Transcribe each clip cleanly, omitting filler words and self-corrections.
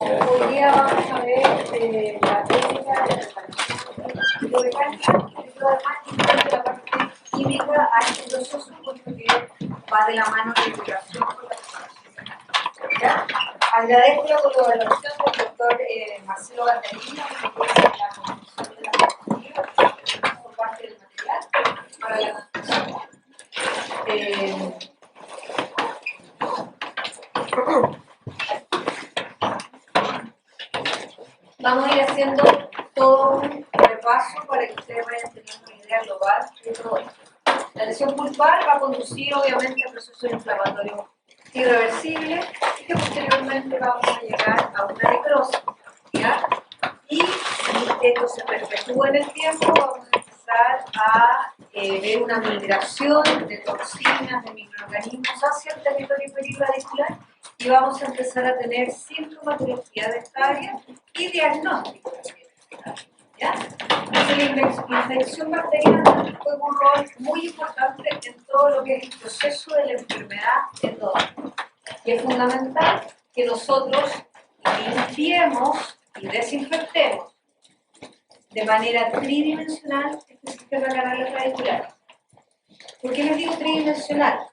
Hoy día vamos a ver la técnica de reparación biomecánica y lo demás de la parte química a este proceso porque va de la mano de la integración con la reparación. ¿Ya? Agradezco la colaboración del doctor Marcelo Banderilla, que es la construcción de la construcción por parte del material para la construcción. Vamos a ir haciendo todo un repaso para que ustedes vayan teniendo una idea global de todo esto. La lesión pulpar va a conducir obviamente a procesos inflamatorios irreversibles y que posteriormente vamos a llegar a una necrosis, ¿ya? Y si esto se perpetúa en el tiempo, vamos a empezar a ver una migración de toxinas, de microorganismos hacia el territorio perirradicular y vamos a empezar a tener sintomatología de esta área y diagnóstico también. ¿Ya? Entonces, la infección bacteriana juega un rol muy importante en todo lo que es el proceso de la enfermedad de todo. Y es fundamental que nosotros limpiemos y desinfectemos de manera tridimensional este sistema de canales radiculares. ¿Por qué les digo tridimensional?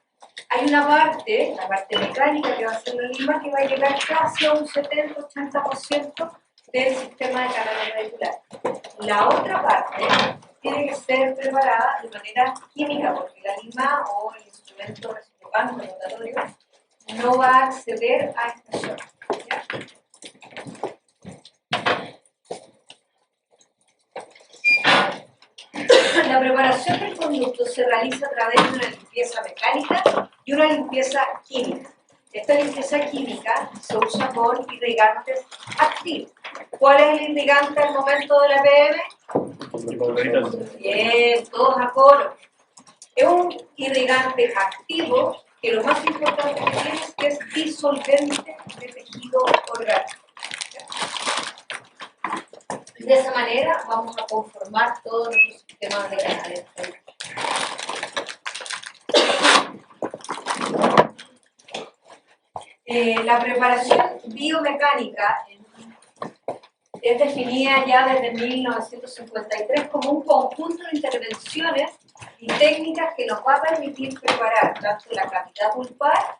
Hay una parte, la parte mecánica que va a ser la misma, que va a llegar casi a un 70-80% del sistema de canales radiculares. La otra parte tiene que ser preparada de manera química, porque la lima o el instrumento reciprocante rotatorio no va a acceder a esta zona. ¿Ya? La preparación del conducto se realiza a través de una limpieza mecánica y una limpieza química. Esta limpieza química se usa con irrigantes activos. ¿Cuál es el irrigante al momento de la PM? Bien, todos a coro. Es un irrigante activo que lo más importante que tiene es que es disolvente de tejido orgánico. De esa manera vamos a conformar todo nuestro sistema de canales. La preparación biomecánica es definida ya desde 1953 como un conjunto de intervenciones y técnicas que nos va a permitir preparar tanto la cavidad pulpar,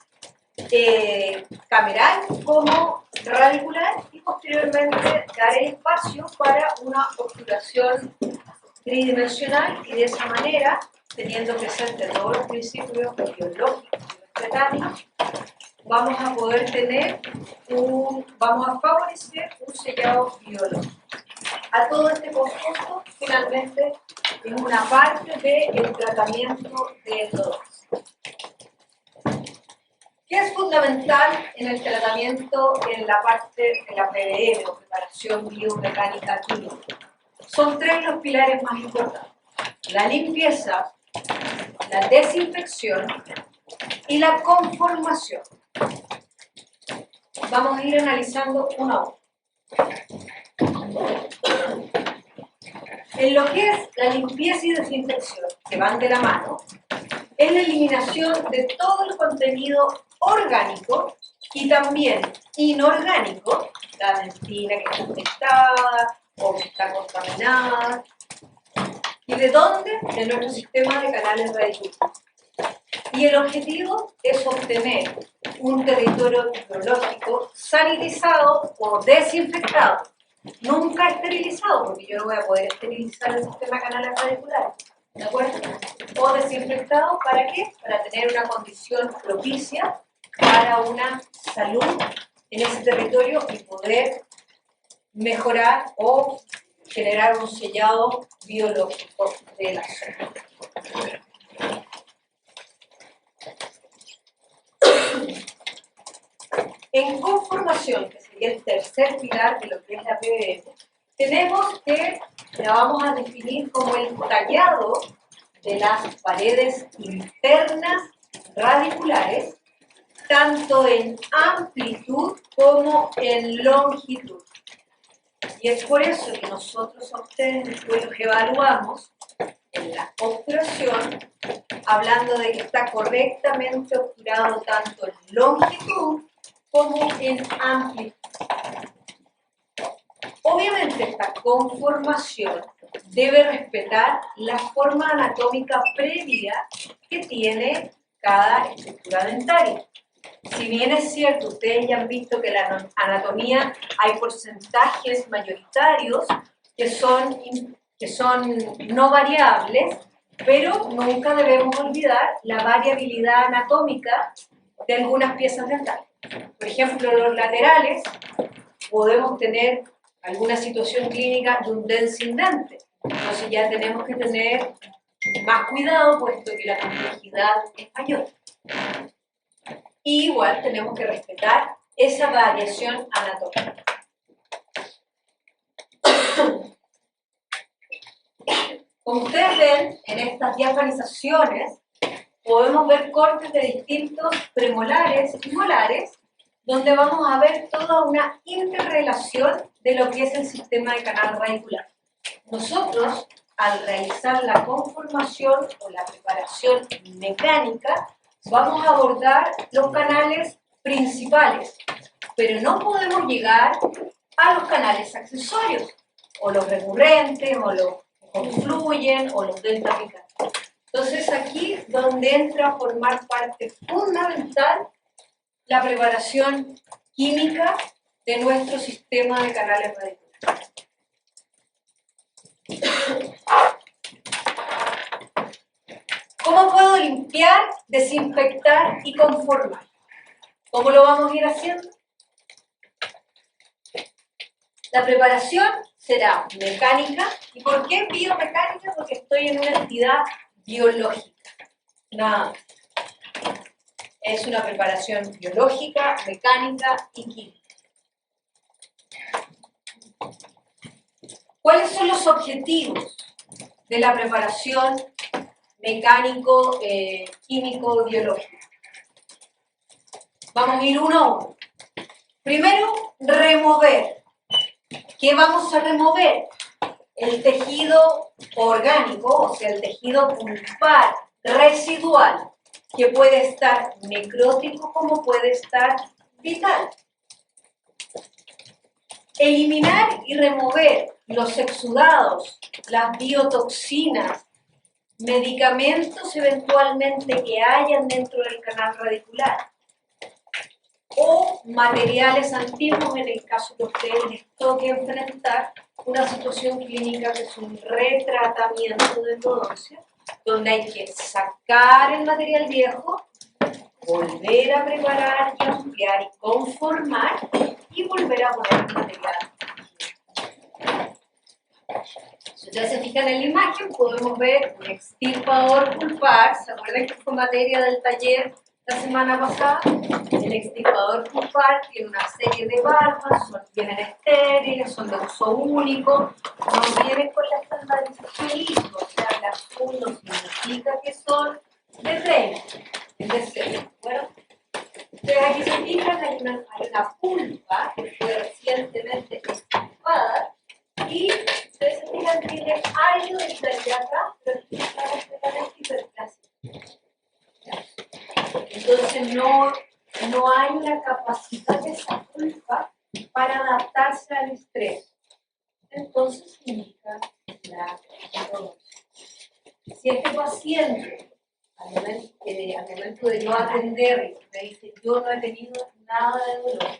cameral como radicular y posteriormente dar el espacio para una obturación tridimensional y de esa manera, teniendo presente todos los principios biológicos y vegetarianos, vamos a poder tener vamos a favorecer un sellado biológico. A todo este conjunto, finalmente, es una parte del tratamiento de todo. ¿Qué es fundamental en el tratamiento en la parte de la PBM o preparación biomecánica química? Son tres los pilares más importantes: la limpieza, la desinfección y la conformación. Vamos a ir analizando uno a uno. En lo que es la limpieza y desinfección, que van de la mano, es la eliminación de todo el contenido orgánico y también inorgánico, la dentina que está afectada o que está contaminada. ¿Y de dónde? De nuestro sistema de canales radiculares. Y el objetivo es obtener un territorio biológico sanitizado o desinfectado. Nunca esterilizado, porque yo no voy a poder esterilizar el sistema de canales radiculares. ¿De acuerdo? O desinfectado, ¿para qué? Para tener una condición propicia para una salud en ese territorio y poder mejorar o generar un sellado biológico de la zona. En conformación, que sería el tercer pilar de lo que es la PBM, tenemos que la vamos a definir como el tallado de las paredes internas radiculares, tanto en amplitud como en longitud. Y es por eso que nosotros a ustedes después los evaluamos en la obturación, hablando de que está correctamente obturado tanto en longitud como en amplitud. Obviamente esta conformación debe respetar la forma anatómica previa que tiene cada estructura dentaria. Si bien es cierto, ustedes ya han visto que en la anatomía hay porcentajes mayoritarios que son no variables, pero nunca debemos olvidar la variabilidad anatómica de algunas piezas dentales. Por ejemplo, los laterales podemos tener alguna situación clínica de un densindente. Entonces ya tenemos que tener más cuidado, puesto que la complejidad es mayor. Y igual tenemos que respetar esa variación anatómica. Como ustedes ven, en estas diafranizaciones podemos ver cortes de distintos premolares y molares, donde vamos a ver toda una interrelación de lo que es el sistema de canal radicular. Nosotros, al realizar la conformación o la preparación mecánica, vamos a abordar los canales principales, pero no podemos llegar a los canales accesorios, o los recurrentes, o los que confluyen, o los deltapicantes. Entonces aquí es donde entra a formar parte fundamental la preparación química de nuestro sistema de canales radiculares. ¿Cómo puedo limpiar, desinfectar y conformar? ¿Cómo lo vamos a ir haciendo? La preparación será mecánica. ¿Y por qué biomecánica? Porque estoy en una entidad biológica. Nada más. Es una preparación biológica, mecánica y química. ¿Cuáles son los objetivos de la preparación mecánico, químico, biológico? Vamos a ir uno a uno. Primero, remover. ¿Qué vamos a remover? El tejido orgánico, o sea, el tejido pulpar residual, que puede estar necrótico como puede estar vital. Eliminar y remover los exudados, las biotoxinas, medicamentos eventualmente que hayan dentro del canal radicular, o materiales antiguos en el caso que ustedes les toque enfrentar una situación clínica que es un retratamiento de endodoncia, donde hay que sacar el material viejo, volver a preparar y ampliar y conformar y volver a poner el material. Si ustedes se fijan en la imagen, podemos ver un extirpador pulpar. ¿Se acuerdan que fue materia del taller la semana pasada? El extirpador pulpar tiene una serie de valvas, vienen estériles, son de uso único, no vienen con la estandarización ISO, o sea, el azul no significa que son de 30, es de 0. Bueno, ustedes aquí se fijan, hay una pulpa que fue recientemente extirpada y ustedes se fijan que tiene algo de claridad acá, pero aquí está completamente hiperplástico. Entonces no hay la capacidad de esa pulpa para adaptarse al estrés. Entonces indica la endodoncia. Si este paciente, al momento de yo atender, me dice yo no he tenido nada de dolor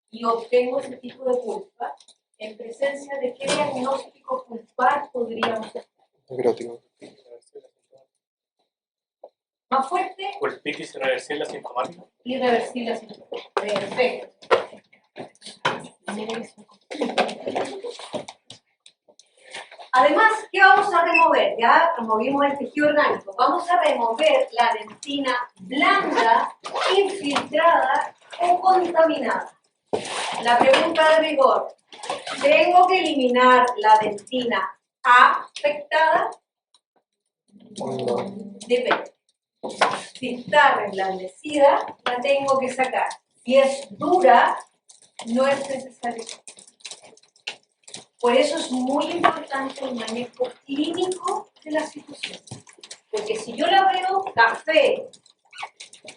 y obtengo ese tipo de pulpa, en presencia de qué diagnóstico pulpar podríamos estar. Necrótico. Más fuerte. Pulpitis irreversible asintomática. Irreversible asintomática. Perfecto. Además, ¿qué vamos a remover? Ya removimos el tejido orgánico. Vamos a remover la dentina blanda, infiltrada o contaminada. La pregunta de rigor. ¿Tengo que eliminar la dentina afectada? No. Depende. Si está reblandecida, la tengo que sacar. Si es dura, no es necesario. Por eso es muy importante el manejo clínico de la situación. Porque si yo la veo café,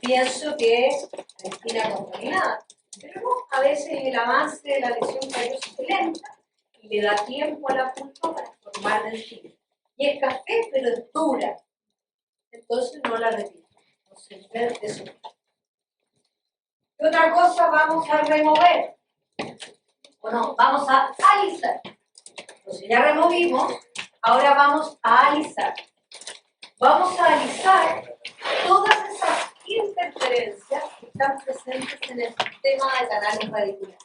pienso que es dentina contaminada. Pero no, a veces el avance de la lesión callosa es lenta y le da tiempo a la pulpa para formar dentilla. Y es café, pero es dura. Entonces no la repito. Entonces, ver eso. ¿Qué otra cosa vamos a remover? Bueno, vamos a alisar. Entonces ya removimos, ahora vamos a alisar. Vamos a alisar todas esas interferencias que están presentes en el sistema de canales radiculares.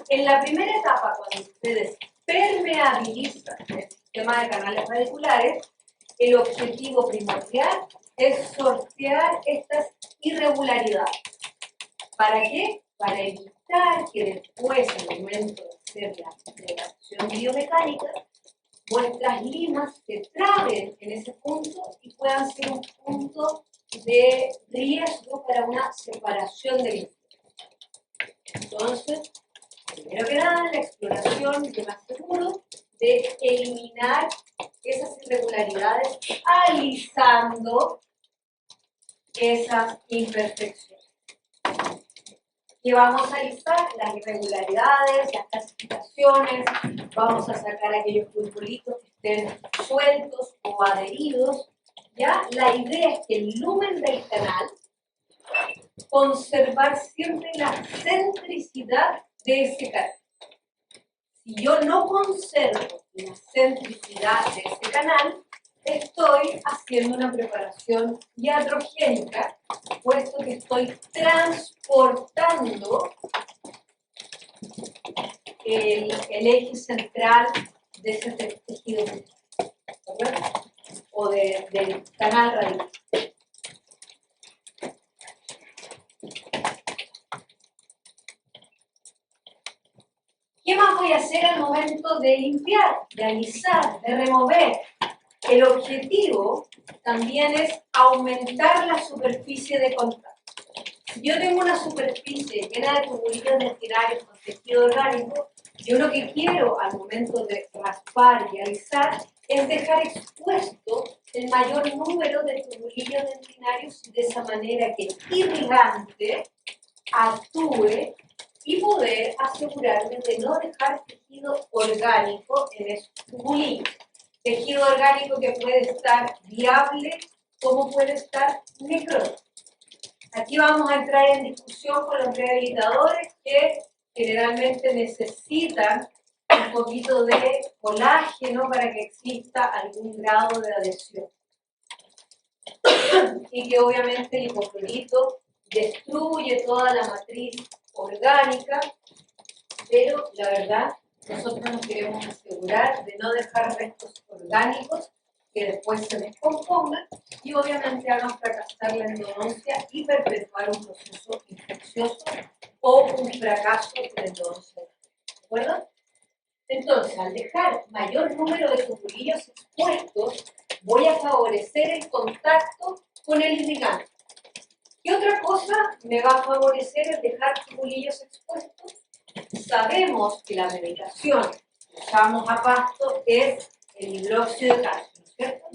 En la primera etapa, cuando ustedes permeabilizan el sistema de canales radiculares, el objetivo primordial es sortear estas irregularidades. ¿Para qué? Para evitar que después, en el momento de hacer la acción biomecánica, vuestras limas se traben en ese punto y puedan ser un punto de riesgo para una separación de líquidos. Entonces, primero que nada, la exploración, yo me aseguro de eliminar esas irregularidades alisando esas imperfecciones. Y vamos a alisar las irregularidades, las clasificaciones, vamos a sacar aquellos pulpulitos que estén sueltos o adheridos. ¿Ya? La idea es que el lumen del canal, conservar siempre la centricidad de ese canal. Si yo no conservo la centricidad de ese canal, estoy haciendo una preparación iatrogénica, puesto que estoy transportando el eje central de ese tejido, ¿verdad? O del canal radical. ¿Qué más voy a hacer al momento de limpiar, de alisar, de remover? El objetivo también es aumentar la superficie de contacto. Si yo tengo una superficie llena de tubulillos dentarios con tejido orgánico, yo lo que quiero al momento de raspar y alisar es dejar expuesto el mayor número de tubulillos dentarios de esa manera que el irrigante actúe y poder asegurarme de no dejar tejido orgánico en esos tubulillos. Tejido orgánico que puede estar viable como puede estar necrótico. Aquí vamos a entrar en discusión con los rehabilitadores que generalmente necesitan un poquito de colágeno para que exista algún grado de adhesión. Y que obviamente el hipoclorito destruye toda la matriz orgánica, pero la verdad, nosotros nos queremos asegurar de no dejar restos orgánicos que después se descompongan y obviamente hagan fracasar la endodoncia y perpetuar un proceso infeccioso o un fracaso de endodoncia. ¿De acuerdo? Entonces, al dejar mayor número de tubulillos expuestos, voy a favorecer el contacto con el irrigante. ¿Qué otra cosa me va a favorecer el dejar tubulillos expuestos? Sabemos que la medicación que usamos a pasto es el hidróxido de calcio, ¿cierto?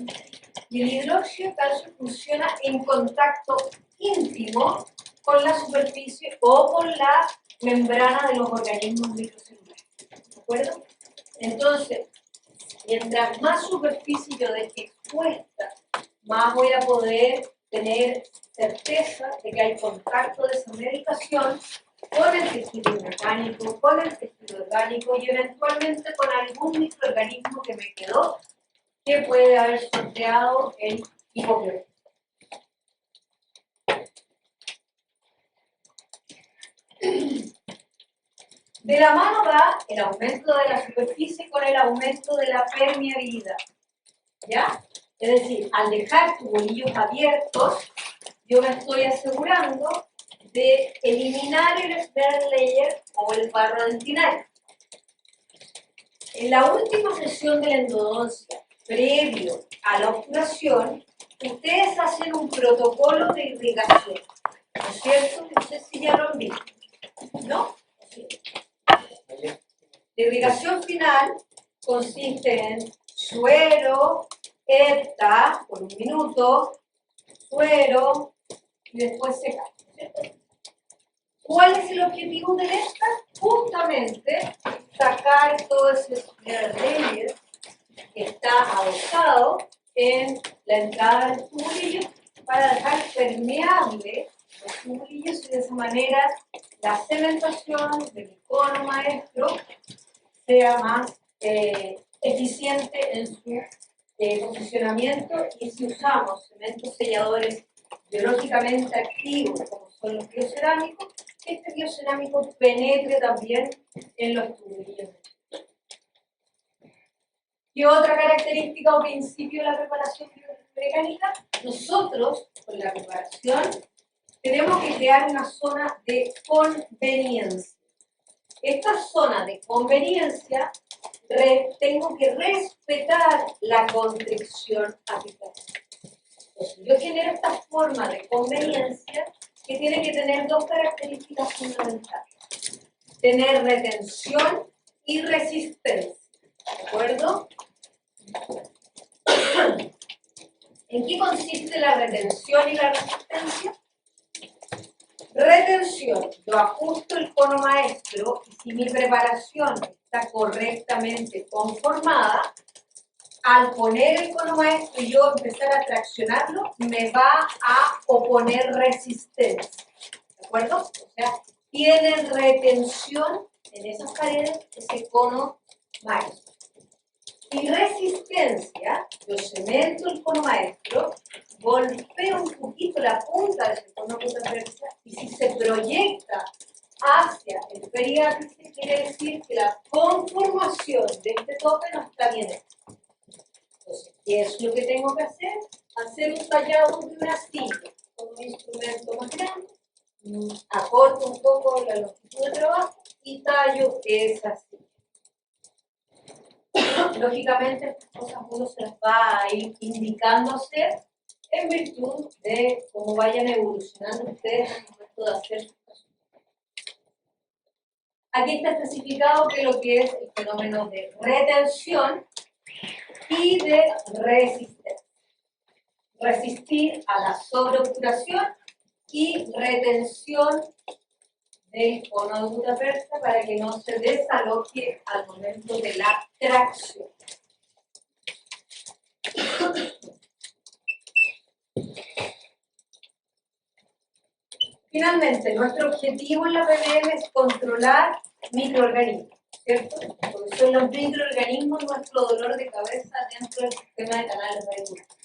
Y el hidróxido de calcio funciona en contacto íntimo con la superficie o con la membrana de los organismos microcelulares. ¿De acuerdo? Entonces, mientras más superficie yo deje expuesta, más voy a poder tener certeza de que hay contacto de esa medicación con el tejido mecánico, con el tejido orgánico y eventualmente con algún microorganismo que me quedó que puede haber sorteado el hipoclorito. De la mano va el aumento de la superficie con el aumento de la permeabilidad. ¿Ya? Es decir, al dejar tubulillos abiertos, yo me estoy asegurando de eliminar el spread layer o el barro dentinario. En la última sesión de la endodoncia, previo a la obturación, ustedes hacen un protocolo de irrigación. ¿No es cierto? No sé si ya lo han visto. ¿No? Sí. La irrigación final consiste en suero, por un minuto, suero y después secar. ¿Cierto? ¿Cuál es el objetivo de esta? Justamente sacar todo ese layer que está adosado en la entrada del tubulillo para dejar permeable los tubulillos y de esa manera la cementación del cono maestro sea más eficiente en su posicionamiento, y si usamos cementos selladores biológicamente activos como son los biocerámicos, este biocerámico penetre también en los tubulillos. ¿Qué otra característica o principio de la preparación biomecánica? Nosotros, con la preparación, tenemos que crear una zona de conveniencia. Esta zona de conveniencia tengo que respetar la constricción apical. Entonces, yo genero esta forma de conveniencia que tiene que tener dos características fundamentales: tener retención y resistencia. ¿De acuerdo? ¿En qué consiste la retención y la resistencia? Retención, yo ajusto el cono maestro y si mi preparación está correctamente conformada, al poner el cono maestro y yo empezar a traccionarlo, me va a oponer resistencia. ¿De acuerdo? O sea, tiene retención en esas paredes ese cono maestro. Y resistencia, yo cemento el cono maestro, golpeo un poquito la punta de ese cono transversal y si se proyecta hacia el periápice, quiere decir que la conformación de este tope no está bien hecha. Entonces, ¿qué es lo que tengo que hacer? Hacer un tallado de una silla con un instrumento más grande, acorto un poco la longitud de trabajo y tallo esa silla. Lógicamente, estas cosas uno se las va a ir indicando hacer en virtud de cómo vayan evolucionando ustedes al momento de hacer sus cosas. Aquí está especificado que lo que es el fenómeno de retención y de resistencia. Resistir a la sobreobturación y retención del cono de Guttapercha para que no se desaloje al momento de la tracción. Finalmente, nuestro objetivo en la PBM es controlar microorganismos, ¿cierto? Porque son los microorganismos nuestro dolor de cabeza dentro del sistema de canales radiculares.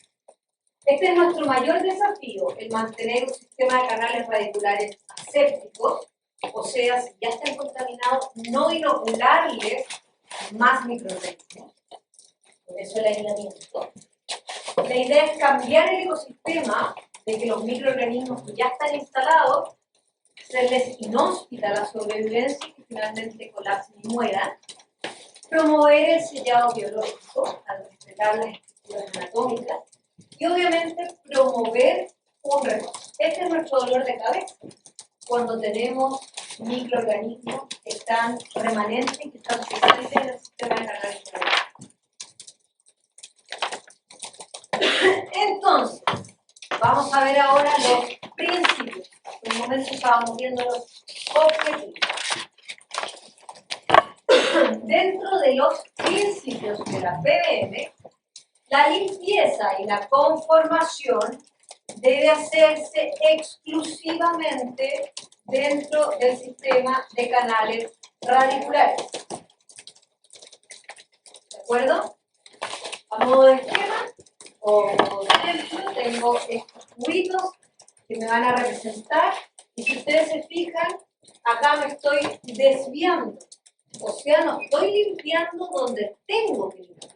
Este es nuestro mayor desafío, el mantener un sistema de canales radiculares asépticos, o sea, si ya están contaminados, no inocularles más microorganismos. Por eso el aislamiento. La idea es cambiar el ecosistema de que los microorganismos que ya están instalados serles inhóspita la sobrevivencia y que finalmente colapsen y mueran. Promover el sellado biológico al respetar las estructuras anatómicas y obviamente promover un reposo. Este es nuestro dolor de cabeza cuando tenemos microorganismos que están remanentes y que están presentes en el sistema de canales radiculares. Entonces, vamos a ver ahora los principios. En un momento estábamos viendo los objetivos. Dentro de los principios de la PBM, la limpieza y la conformación debe hacerse exclusivamente dentro del sistema de canales radiculares. ¿De acuerdo? A modo de esquema o ejemplo, tengo estos cubitos que me van a representar y si ustedes se fijan, acá me estoy desviando. O sea, no estoy limpiando donde tengo que limpiar.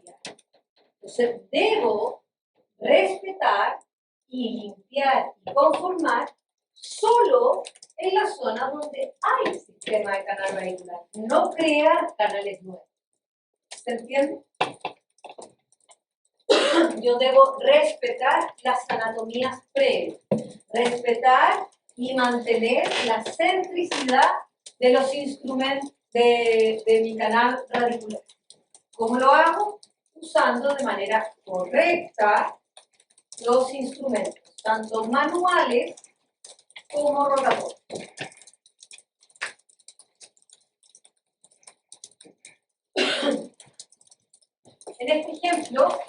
Entonces, debo respetar y limpiar y conformar solo en la zona donde hay sistema de canal radicular, no crear canales nuevos. ¿Se entiende? Yo debo respetar las anatomías previas, respetar y mantener la centricidad de los instrumentos de mi canal radicular. ¿Cómo lo hago? Usando de manera correcta los instrumentos, tanto manuales como rotatorios. En este ejemplo,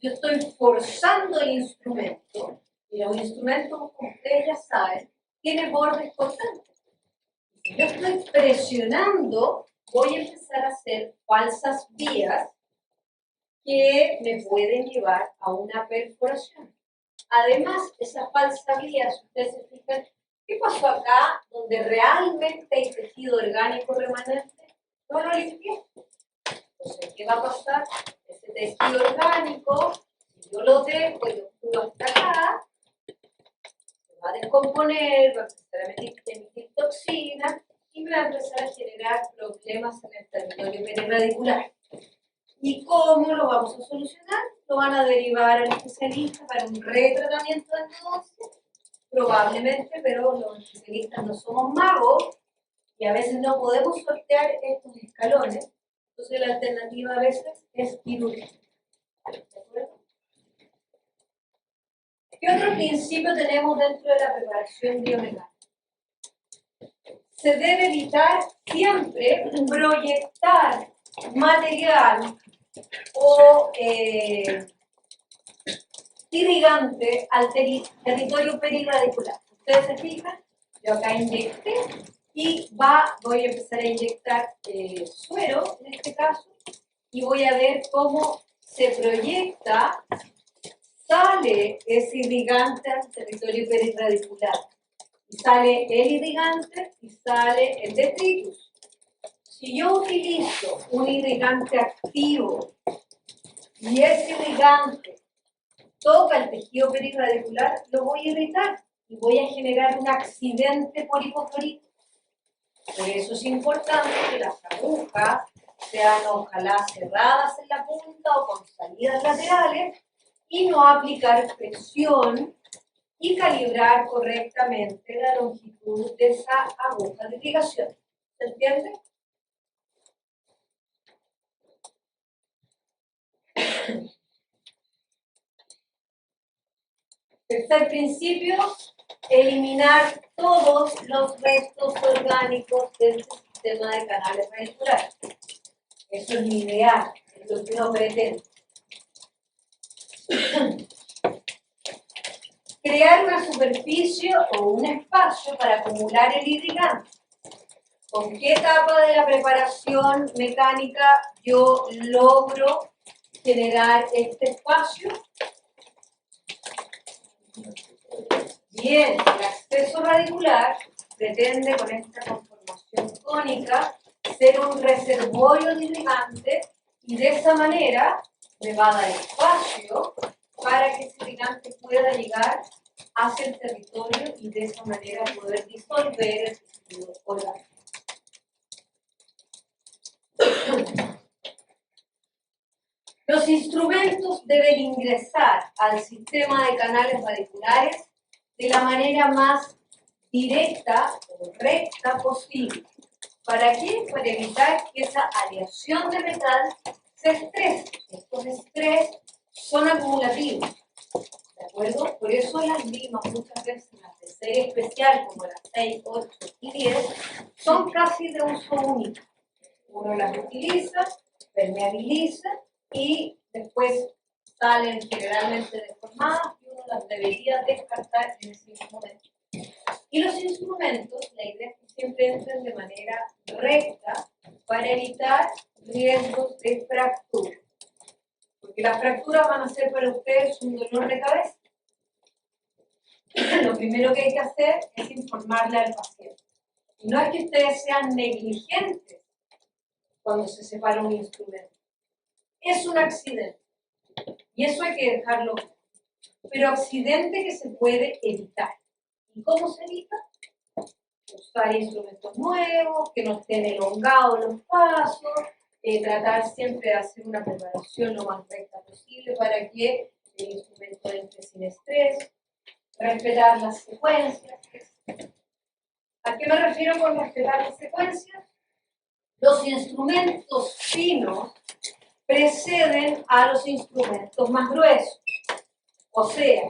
yo estoy forzando el instrumento, y los instrumentos, como ustedes ya saben, tienen bordes constantes. Si yo estoy presionando, voy a empezar a hacer falsas vías que me pueden llevar a una perforación. Además, esas falsas vías, ustedes se fijan, ¿qué pasó acá donde realmente hay tejido orgánico remanente? No lo limpié. Entonces, ¿qué va a pasar? Ese tejido orgánico, si yo lo dejo y lo juro hasta acá, se va a descomponer, va a empezar a emitir toxinas y me va a empezar a generar problemas en el territorio perirradicular. ¿Y cómo lo vamos a solucionar? Lo van a derivar al especialista para un retratamiento de endodoncia, probablemente, pero los especialistas no somos magos y a veces no podemos sortear estos escalones. Entonces la alternativa a veces es quirúrgica. ¿De acuerdo? ¿Qué otro principio tenemos dentro de la preparación biomecánica? Se debe evitar siempre proyectar material o irrigante al territorio perirradicular. Ustedes se fijan, yo acá inyecté y voy a empezar a inyectar suero, en este caso, y voy a ver cómo se proyecta, sale ese irrigante al territorio perirradicular. Y sale el irrigante y sale el detritus. Si yo utilizo un irrigante activo y ese irrigante toca el tejido perirradicular, lo voy a irritar y voy a generar un accidente por hipoflorito. Por eso es importante que las agujas sean ojalá cerradas en la punta o con salidas laterales y no aplicar presión y calibrar correctamente la longitud de esa aguja de irrigación. ¿Se entiende? Tercer principio, eliminar todos los restos orgánicos del sistema de canales radiculares. Eso es mi ideal, es lo que uno pretende. Crear una superficie o un espacio para acumular el irrigante. ¿Con qué etapa de la preparación mecánica yo logro generar este espacio? Bien, el acceso radicular pretende con esta conformación cónica ser un reservorio de irrigante y de esa manera me va a dar espacio para que ese irrigante pueda llegar hacia el territorio y de esa manera poder disolver el tejido orgánico. Los instrumentos deben ingresar al sistema de canales radiculares de la manera más directa o recta posible. ¿Para qué? Para evitar que esa aleación de metal se estrese. Estos estrés son acumulativos. ¿De acuerdo? Por eso las limas muchas veces, las de serie especial, como las 6, 8 y 10, son casi de uso único. Uno las utiliza, permeabiliza y después salen generalmente deformadas y uno las debería descartar en ese mismo momento. Y los instrumentos, la idea es que siempre entren de manera recta para evitar riesgos de fractura. Porque las fracturas van a ser para ustedes un dolor de cabeza. Lo primero que hay que hacer es informarle al paciente. Y no es que ustedes sean negligentes cuando se separa un instrumento. Es un accidente. Y eso hay que dejarlo claro. Pero accidente que se puede evitar. ¿Y cómo se evita? Usar instrumentos nuevos, que no estén elongados los pasos, tratar siempre de hacer una preparación lo más recta posible para que el instrumento entre sin estrés, respetar las secuencias. ¿A qué me refiero con respetar las secuencias? Los instrumentos finos preceden a los instrumentos más gruesos. O sea,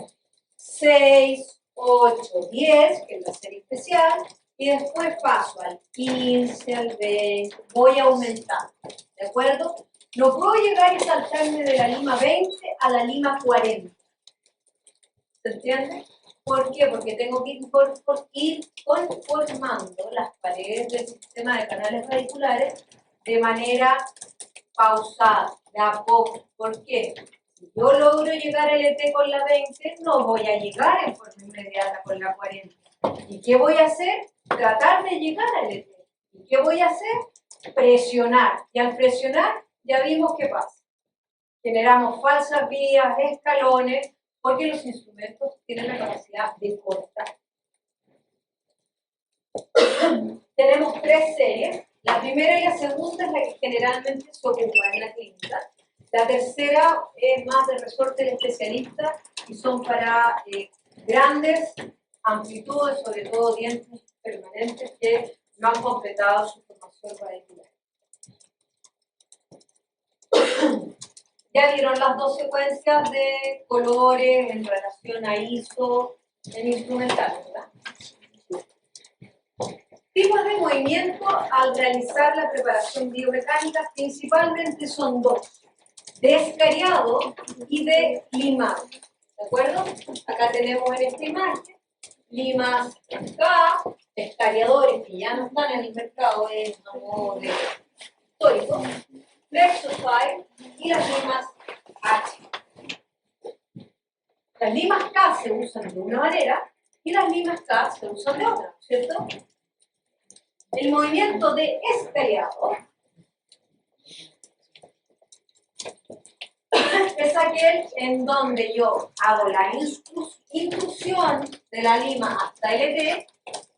6, 8, 10, que es la serie especial, y después paso al 15, al 20, voy aumentando, ¿de acuerdo? No puedo llegar y saltarme de la lima 20 a la lima 40. ¿Se entiende? ¿Por qué? Porque tengo que ir conformando las paredes del sistema de canales radiculares de manera pausada, de a poco. ¿Por qué? Si yo logro llegar al LT con la 20, no voy a llegar en forma inmediata con la 40. ¿Y qué voy a hacer? Tratar de llegar al LT. ¿Y qué voy a hacer? Presionar. Y al presionar, ya vimos qué pasa. Generamos falsas vías, escalones, porque los instrumentos tienen la capacidad de cortar. Tenemos 3 series. La primera y la segunda es la que generalmente se ocupa en la clínica. La tercera es más de resorte del especialista y son para grandes amplitudes, sobre todo dientes permanentes que no han completado su formación radicular. Ya vieron las 2 secuencias de colores en relación a ISO en instrumental, ¿verdad? Tipos de movimiento al realizar la preparación biomecánica principalmente son 2, de escariado y de limado, ¿de acuerdo? Acá tenemos en esta imagen limas K, escariadores que ya no están en el mercado, es a modo de histórico, Flexofile y las limas H. Las limas K se usan de una manera y las limas K se usan de otra, ¿cierto? El movimiento de escariado es aquel en donde yo hago la intrusión de la lima hasta LT,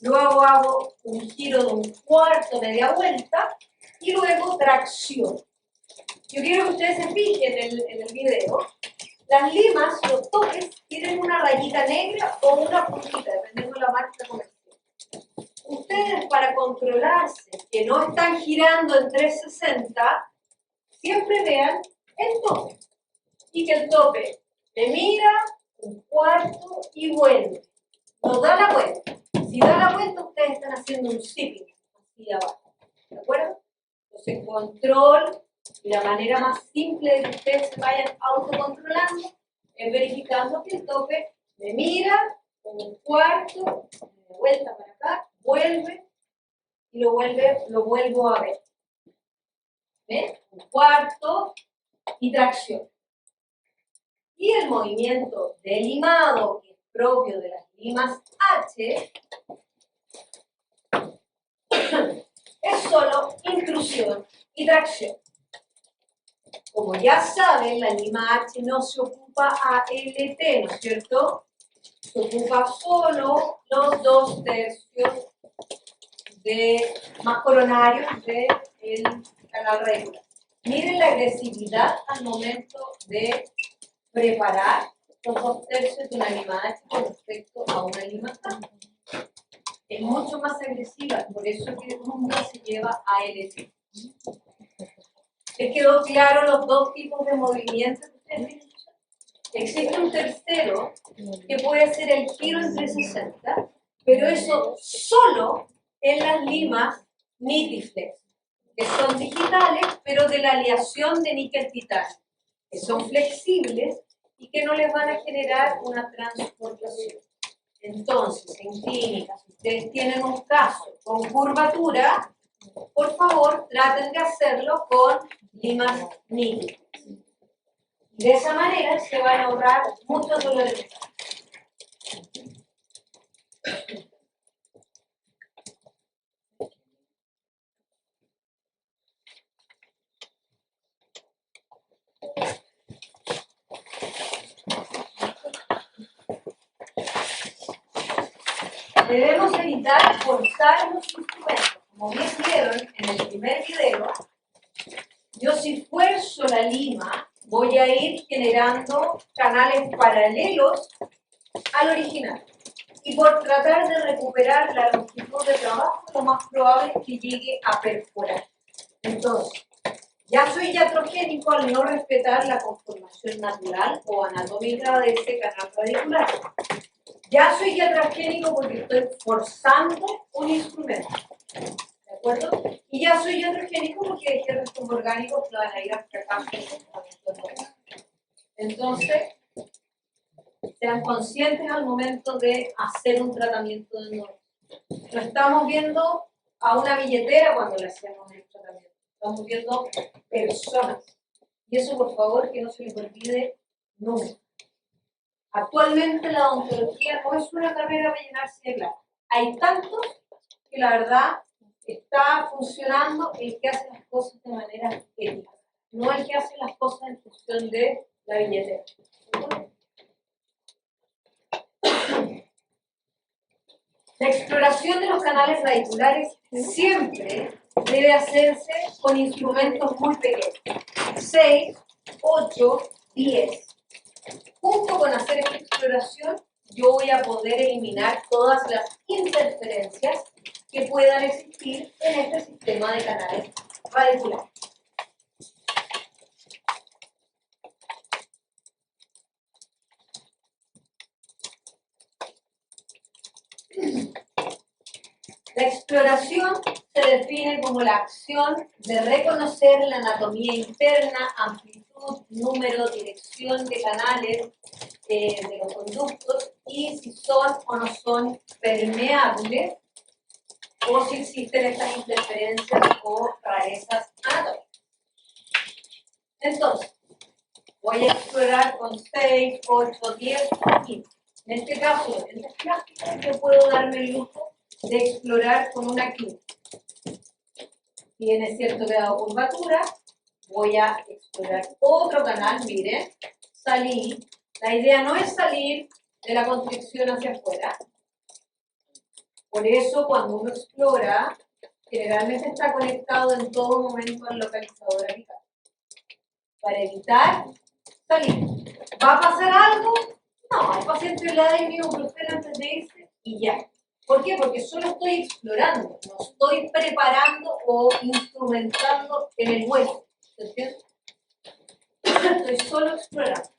luego hago un giro de un cuarto, media vuelta, y luego tracción. Yo quiero que ustedes se fijen en el video. Las limas, los toques, tienen una rayita negra o una puntita, dependiendo de la marca comercial. Ustedes, para controlarse que no están girando en 360, siempre vean el tope. Y que el tope me mira, un cuarto y vuelve. No da la vuelta. Si da la vuelta, ustedes están haciendo un zipping hacia abajo. ¿De acuerdo? Entonces, control, y la manera más simple de que ustedes se vayan autocontrolando es verificando que el tope me mira, un cuarto, me vuelta para acá, vuelve y lo vuelvo a ver. ¿Ven? Un cuarto y tracción. Y el movimiento de limado, que es propio de las limas H, es solo intrusión y tracción. Como ya saben, la lima H no se ocupa a LT, ¿no es cierto? Se ocupa solo los 2/3 de más coronarios del canal radicular. Miren la agresividad al momento de preparar los 2/3 de una lima H con respecto a una lima K. Es mucho más agresiva, por eso que nunca se lleva a LT. ¿Les quedó claro los 2 tipos de movimientos que ustedes tienen? Existe un tercero que puede ser el giro en 360, pero eso solo en las limas Nitiflex, que son digitales, pero de la aleación de níquel titanio, que son flexibles y que no les van a generar una transportación. Entonces, en clínica, si ustedes tienen un caso con curvatura, por favor, traten de hacerlo con limas nítidas. De esa manera se van a ahorrar muchos dolores. Debemos evitar forzar los instrumentos. Como bien vieron en el primer video, yo si fuerzo la lima, voy a ir generando canales paralelos al original. Y por tratar de recuperar la longitud de trabajo, lo más probable es que llegue a perforar. Entonces, ya soy iatrogénico al no respetar la conformación natural o anatómica de ese canal radicular. Ya soy iatrogénico porque estoy forzando un instrumento. ¿De acuerdo? Y ya soy hidrogénico porque dejé restos orgánicos que van a ir a fracaso en el comportamiento nuevo. Entonces, sean conscientes al momento de hacer un tratamiento de nuevo. No estamos viendo a una billetera cuando le hacemos el tratamiento. Estamos viendo personas. Y eso, por favor, que no se les olvide nunca. Actualmente la odontología no es una carrera para llenarse de plata. Hay tantos que la verdad está funcionando el que hace las cosas de manera ética, no el que hace las cosas en función de la billetera. La exploración de los canales radiculares siempre debe hacerse con instrumentos muy pequeños, 6, 8, 10. Junto con hacer esta exploración, yo voy a poder eliminar todas las interferencias que puedan existir en este sistema de canales radiculares. La exploración se define como la acción de reconocer la anatomía interna, amplitud, número, dirección de canales de los conductos y si son o no son permeables o si existen estas interferencias o rarezas anatómicas. Entonces, voy a explorar con 6, 8, 10, 15. En este caso, de lentes plásticos, yo puedo darme el lujo de explorar con una 15. Tiene cierto grado de curvatura, voy a explorar otro canal, miren, salí. La idea no es salir de la constricción hacia afuera. Por eso, cuando uno explora, generalmente está conectado en todo momento al localizador apical. Para evitar salir. ¿Va a pasar algo? No, el paciente le da el ibuprofeno antes de irse y ya. ¿Por qué? Porque solo estoy explorando, no estoy preparando o instrumentando en el hueso. ¿Se entiende? Estoy solo explorando.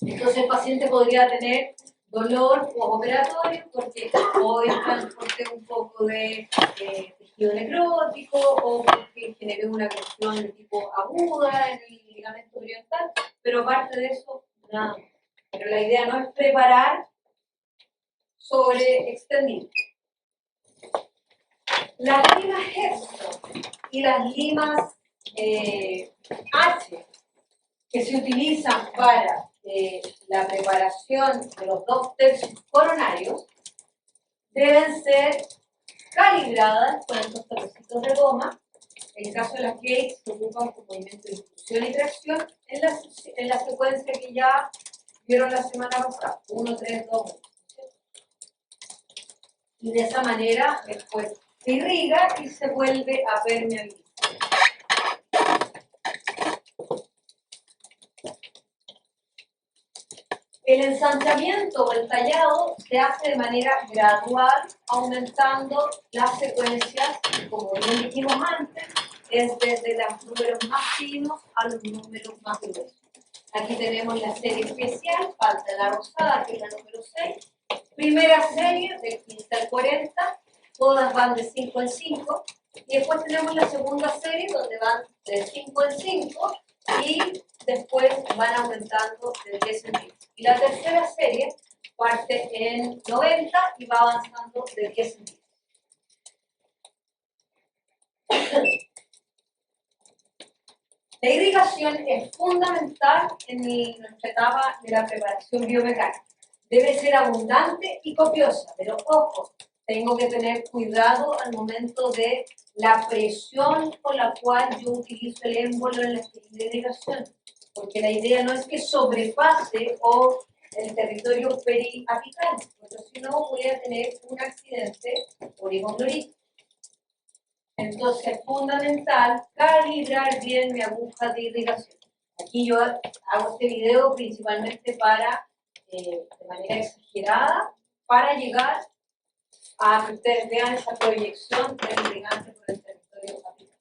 Entonces el paciente podría tener dolor postoperatorio porque hoy transporté un poco de tejido necrótico o porque generé una agresión de tipo aguda en el ligamento oriental, pero aparte de eso, nada. Pero la idea no es preparar sobre extendido. Las limas Hexton y las limas H que se utilizan para la preparación de los 2 tercios coronarios deben ser calibradas con estos toquecitos de goma. En el caso de las gates se ocupan con movimiento de impulsión y tracción en la secuencia que ya vieron la semana pasada, 1, 3, 2, 1. Y de esa manera después se irriga y se vuelve a permeabilizar. El ensanchamiento o el tallado se hace de manera gradual, aumentando las secuencias, como bien dijimos antes, es desde los números más finos a los números más gruesos. Aquí tenemos la serie especial, falta la rosada, que es la número 6. Primera serie, del 15 al 40, todas van de 5 en 5. Y después tenemos la segunda serie, donde van de 5 en 5 y después van aumentando de 10 en 10. Y la tercera serie parte en 90 y va avanzando de 10 en 10. La irrigación es fundamental en nuestra etapa de la preparación biomecánica. Debe ser abundante y copiosa, pero ojo, tengo que tener cuidado al momento de la presión con la cual yo utilizo el émbolo en la irrigación, porque la idea no es que sobrepase o el territorio periapical, porque si no voy a tener un accidente por hipocloritis. Entonces es fundamental calibrar bien mi aguja de irrigación. Aquí yo hago este video principalmente para, de manera exagerada, para llegar a que ustedes vean esa proyección del irrigante por el territorio apical.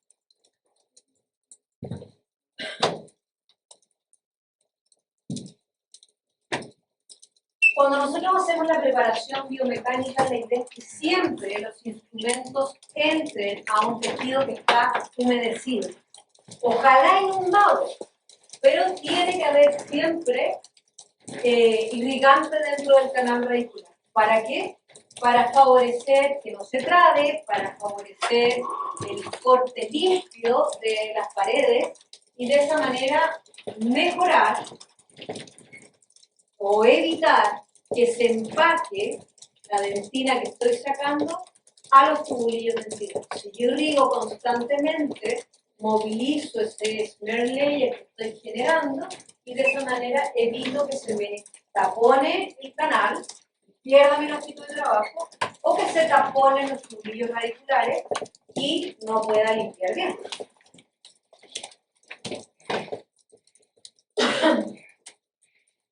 Cuando nosotros nosotros hacemos la preparación biomecánica, la idea es que siempre los instrumentos entren a un tejido que está humedecido. Ojalá inundado, pero tiene que haber siempre irrigante dentro del canal radicular. ¿Para qué? Para favorecer que no se trabe, para favorecer el corte limpio de las paredes y de esa manera mejorar o evitar que se empaque la dentina que estoy sacando a los tubulillos dentarios. Si yo irrigo constantemente, movilizo ese smear layer que estoy generando y de esa manera evito que se me tapone el canal, pierda mi longitud de trabajo o que se taponen los tubulillos radiculares y no pueda limpiar bien.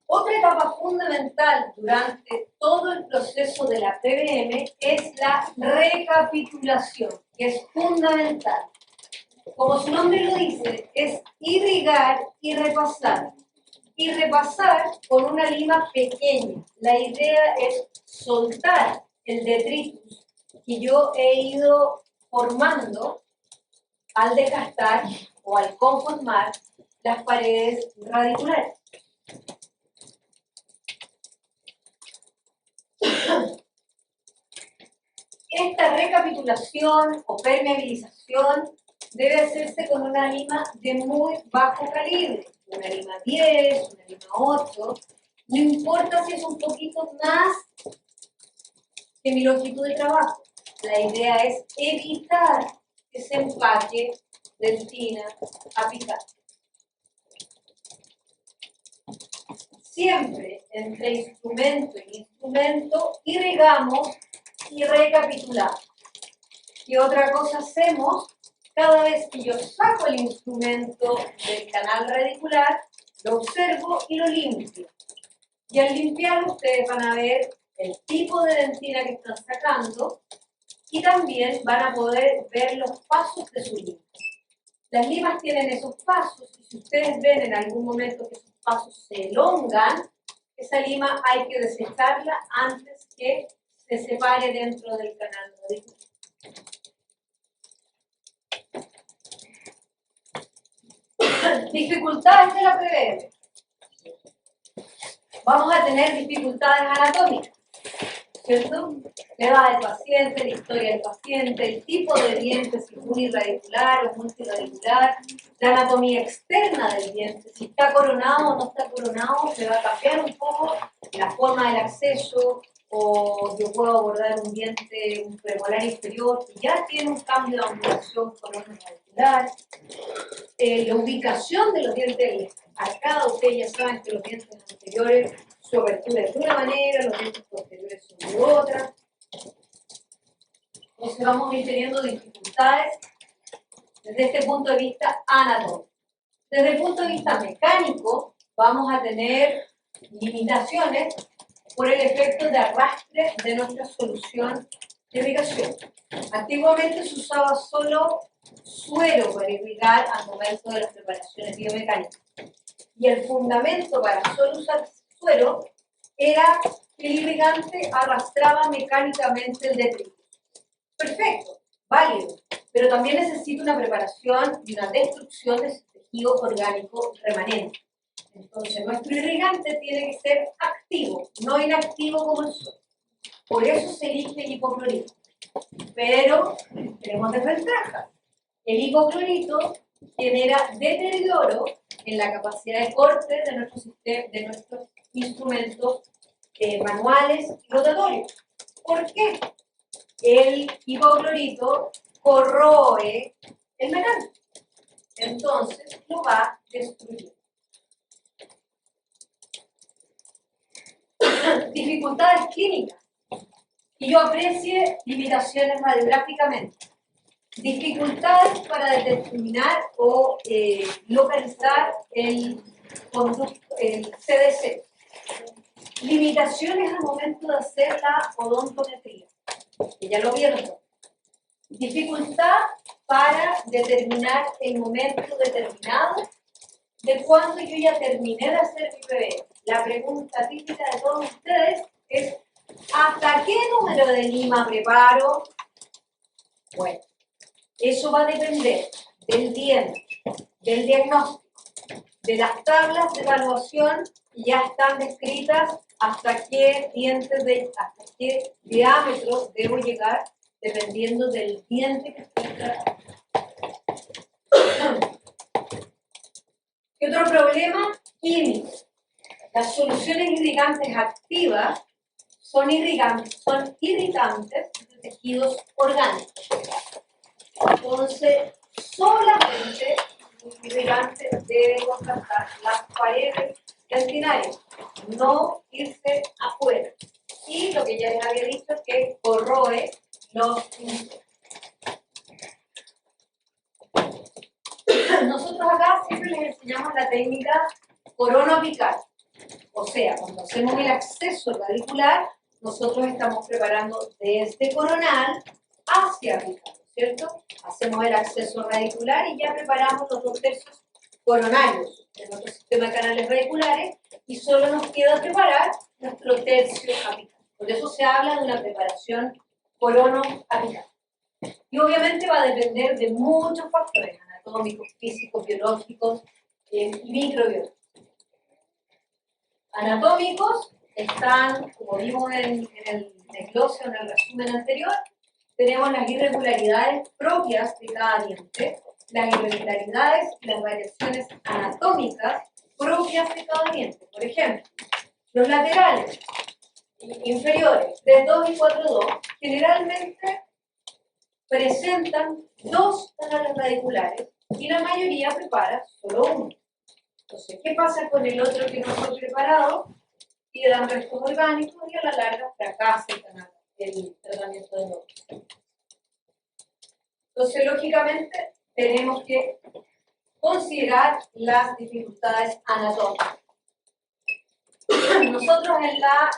Otra etapa fundamental durante todo el proceso de la PBM es la recapitulación, que es fundamental. Como su nombre lo dice, es irrigar y repasar. Y repasar con una lima pequeña. La idea es soltar el detritus que yo he ido formando al desgastar o al conformar las paredes radiculares. Esta recapitulación o permeabilización debe hacerse con una lima de muy bajo calibre, una lima 10, una lima 8, no importa si es un poquito más que mi longitud de trabajo. La idea es evitar que se empaque dentina apical. Siempre entre instrumento y instrumento irrigamos y recapitulamos. ¿Qué otra cosa hacemos? Cada vez que yo saco el instrumento del canal radicular, lo observo y lo limpio. Y al limpiarlo ustedes van a ver el tipo de dentina que están sacando y también van a poder ver los pasos de su lima. Las limas tienen esos pasos y si ustedes ven en algún momento que esos pasos se elongan, esa lima hay que desecharla antes que se separe dentro del canal radicular. Dificultades de la PBM. Vamos a tener dificultades anatómicas, ¿cierto? La edad del paciente, la historia del paciente, el tipo de diente, si es uniradicular o multiradicular, la anatomía externa del diente, si está coronado o no está coronado, se va a cambiar un poco la forma del acceso, o yo puedo abordar un diente, un premolar inferior, que ya tiene un cambio de angulación colon-radicular. La ubicación de los dientes arcados, ustedes ya saben que los dientes anteriores, su apertura es de una manera, los dientes posteriores son de otra. Entonces vamos a ir teniendo dificultades desde este punto de vista anatómico. Desde el punto de vista mecánico, vamos a tener limitaciones por el efecto de arrastre de nuestra solución de irrigación. Antiguamente se usaba solo suero para irrigar al momento de las preparaciones biomecánicas. Y el fundamento para solo usar suero era que el irrigante arrastraba mecánicamente el detritus. Perfecto, válido, pero también necesita una preparación y una destrucción de ese tejido orgánico remanente. Entonces, nuestro irrigante tiene que ser activo, no inactivo como el suelo. Por eso se elige el hipoclorito. Pero tenemos desventajas. El hipoclorito genera deterioro en la capacidad de corte de nuestros instrumentos manuales y rotatorios. ¿Por qué? El hipoclorito corroe el metal. Entonces lo va a destruir. Dificultades clínicas. Y yo aprecie limitaciones radiográficamente. Dificultades para determinar o localizar el CDC. Limitaciones al momento de hacer la odontometría, que ya lo vieron. Dificultad para determinar el momento determinado de cuando yo ya terminé de hacer mi PBM. La pregunta típica de todos ustedes es ¿hasta qué número de lima preparo? Bueno, eso va a depender del diente, del diagnóstico, de las tablas de evaluación que ya están descritas hasta qué diámetro debo llegar dependiendo del diente que estoy tratando. ¿Qué otro problema? Químico. Las soluciones irrigantes activas son irritantes de tejidos orgánicos. Entonces, solamente los irrigantes deben contactar las paredes dentinarias, no irse afuera. Y lo que ya les había dicho es que corroe los dientes. Nosotros acá siempre les enseñamos la técnica coronoapical. O sea, cuando hacemos el acceso radicular, nosotros estamos preparando desde coronal hacia apical, ¿cierto? Hacemos el acceso radicular y ya preparamos los 2 tercios coronarios de nuestro sistema de canales radiculares y solo nos queda preparar nuestro tercio apical. Por eso se habla de una preparación coronoapical. Y obviamente va a depender de muchos factores anatómicos, físicos, biológicos y microbiológicos. Anatómicos están, como vimos en el desglose o en el resumen anterior, tenemos las irregularidades propias de cada diente, las irregularidades y las variaciones anatómicas propias de cada diente. Por ejemplo, los laterales inferiores 3-2 y 4-2 generalmente presentan 2 canales radiculares y la mayoría prepara solo uno. Entonces, ¿qué pasa con el otro que no fue preparado? Quedan restos orgánicos y a la larga fracasa el tratamiento de nuevo. Entonces, lógicamente, tenemos que considerar las dificultades anatómicas. Nosotros en la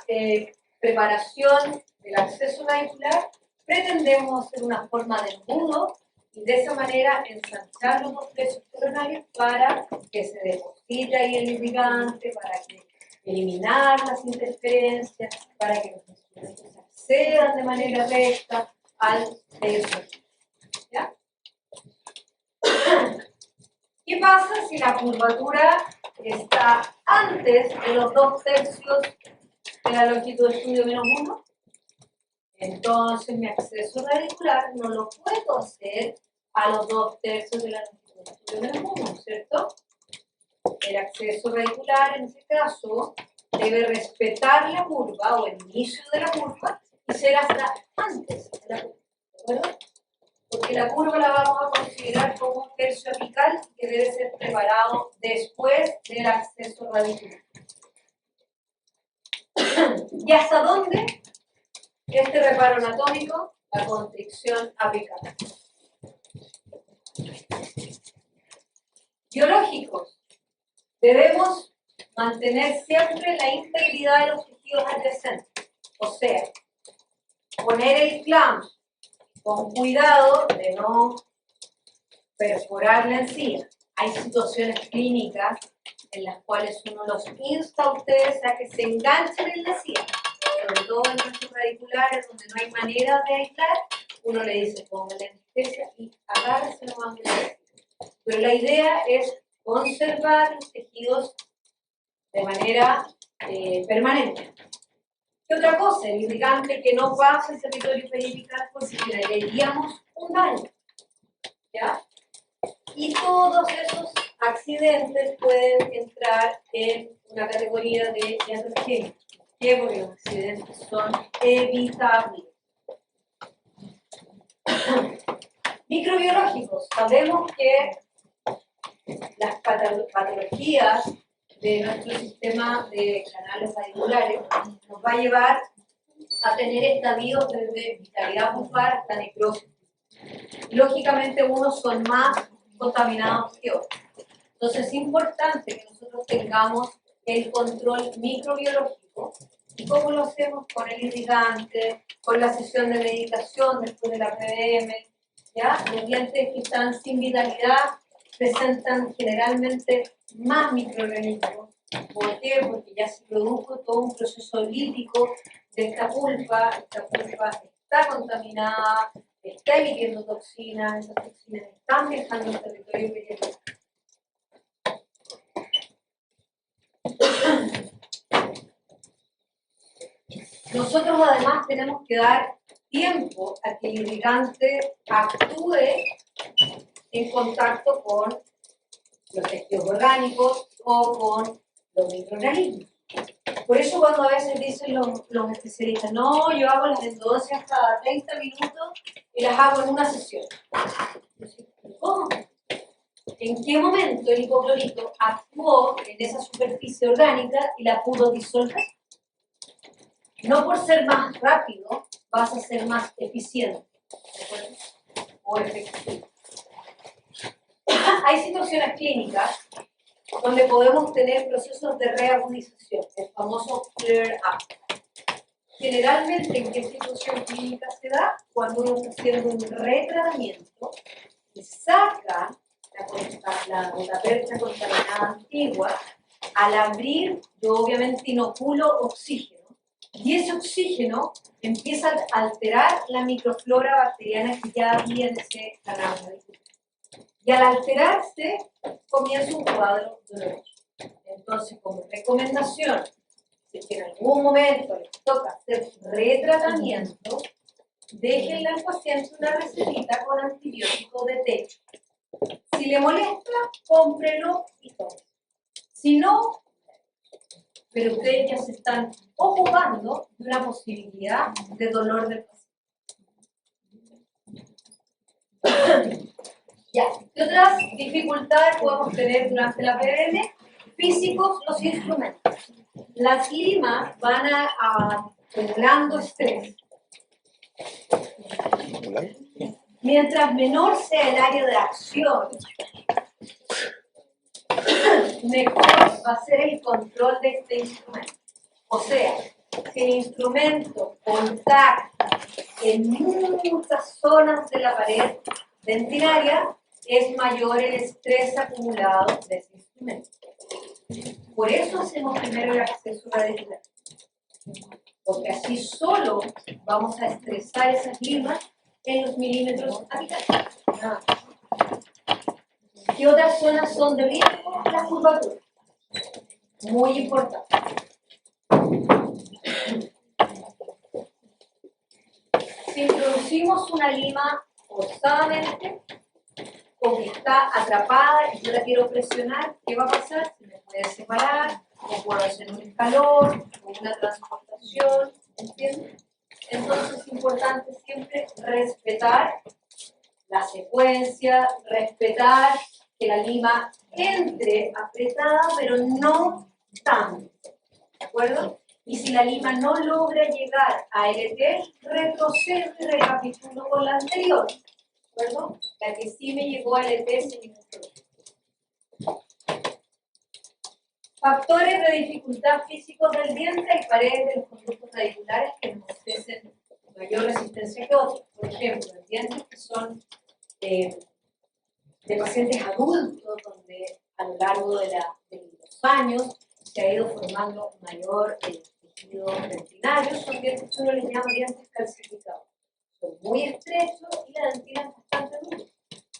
preparación del acceso radicular pretendemos hacer una forma de embudo y de esa manera ensanchar los 2 tercios coronarios para que se deposite ahí el irrigante, para que eliminar las interferencias, para que los instrumentos accedan de manera recta al tercio. ¿Ya? ¿Qué pasa si la curvatura está antes de los 2 tercios de la longitud de estudio menos 1? Entonces mi acceso radicular no lo puedo hacer a los 2 tercios de la longitud de estudio menos 1, ¿cierto? El acceso radicular en ese caso debe respetar la curva o el inicio de la curva y ser hasta antes de la curva, ¿de acuerdo? Porque la curva la vamos a considerar como un tercio apical que debe ser preparado después del acceso radicular. ¿Y hasta dónde? Este reparo anatómico, la constricción apical. Biológicos. Debemos mantener siempre la integridad de los tejidos adyacentes. O sea, poner el clamp con cuidado de no perforar la encía. Hay situaciones clínicas en las cuales uno los insta a ustedes a que se enganchen en la encía. Sobre todo en nuestros radiculares donde no hay manera de aislar, uno le dice ponga la anestesia y agárrese lo más posible. Pero la idea es conservar los tejidos de manera permanente. ¿Qué otra cosa? El irrigante que no pasa el territorio periapical porque generaríamos un daño. ¿Ya? Y todos esos accidentes pueden entrar en una categoría de iatrogénicos. ¿Por qué? Porque los accidentes son evitables. Microbiológicos. Sabemos que las patologías de nuestro sistema de canales radiculares nos va a llevar a tener estadios desde vitalidad pulpar hasta necrosis. Lógicamente unos son más contaminados que otros. Entonces es importante que nosotros tengamos el control microbiológico. ¿Y cómo lo hacemos? Con el irrigante, con la sesión de medicación después de la PDM. ¿Ya? Los dientes que están sin vitalidad presentan generalmente más microorganismos ¿Por qué? Porque ya se produjo todo un proceso lítico de esta pulpa está contaminada, está emitiendo toxinas, esas toxinas están viajando al territorio vegetal. Nosotros además tenemos que dar tiempo a que el irrigante actúe en contacto con los tejidos orgánicos o con los microorganismos. Por eso cuando a veces dicen los especialistas, no, yo hago las endodoncias cada 30 minutos y las hago en una sesión. ¿Cómo? ¿En qué momento el hipoclorito actuó en esa superficie orgánica y la pudo disolver? No por ser más rápido vas a ser más eficiente, ¿de acuerdo? O efectivo. Hay situaciones clínicas donde podemos tener procesos de reagudización, el famoso flare-up. Generalmente, ¿en qué situación clínica se da? Cuando uno está haciendo un retratamiento y saca la rotapercha contaminada antigua. Al abrir, yo obviamente inoculo oxígeno, y ese oxígeno empieza a alterar la microflora bacteriana que ya había en ese canal. Y al alterarse, comienza un cuadro doloroso. Entonces, como recomendación, si en algún momento les toca hacer retratamiento, déjenle al paciente una recetita con antibiótico de techo. Si le molesta, cómprelo y tome. Si no, pero ustedes ya se están ocupando de una posibilidad de dolor del paciente. Ya, ¿qué otras dificultades podemos tener durante la PBM? Físicos, los instrumentos. Las limas van acumulando estrés. Mientras menor sea el área de acción, mejor va a ser el control de este instrumento. O sea, si el instrumento contacta en muchas zonas de la pared dentinaria, es mayor el estrés acumulado de ese instrumento. Por eso hacemos primero el acceso radicular. Porque así solo vamos a estresar esas limas en los milímetros apicales. ¿Qué otras zonas son de riesgo? Las curvaturas. Muy importante. Si introducimos una lima forzadamente o que está atrapada y yo la quiero presionar, ¿qué va a pasar? Se me puede separar, o puedo hacer un escalón, o una transportación, ¿entiendes? Entonces es importante siempre respetar la secuencia, respetar que la lima entre apretada, pero no tanto, ¿de acuerdo? Y si la lima no logra llegar a LT, retrocedo y recapitulo con la anterior, ¿de acuerdo? La que sí me llegó a LT sin ningún problema. Factores de dificultad físicos del diente: hay paredes de los conductos radiculares que nos ofrecen mayor resistencia que otros. Por ejemplo, los dientes que son de pacientes adultos, donde a lo largo de los años se ha ido formando mayor tejido dentinario, son dientes que uno les llama dientes calcificados. Son muy estrechos y la dentina es bastante dura.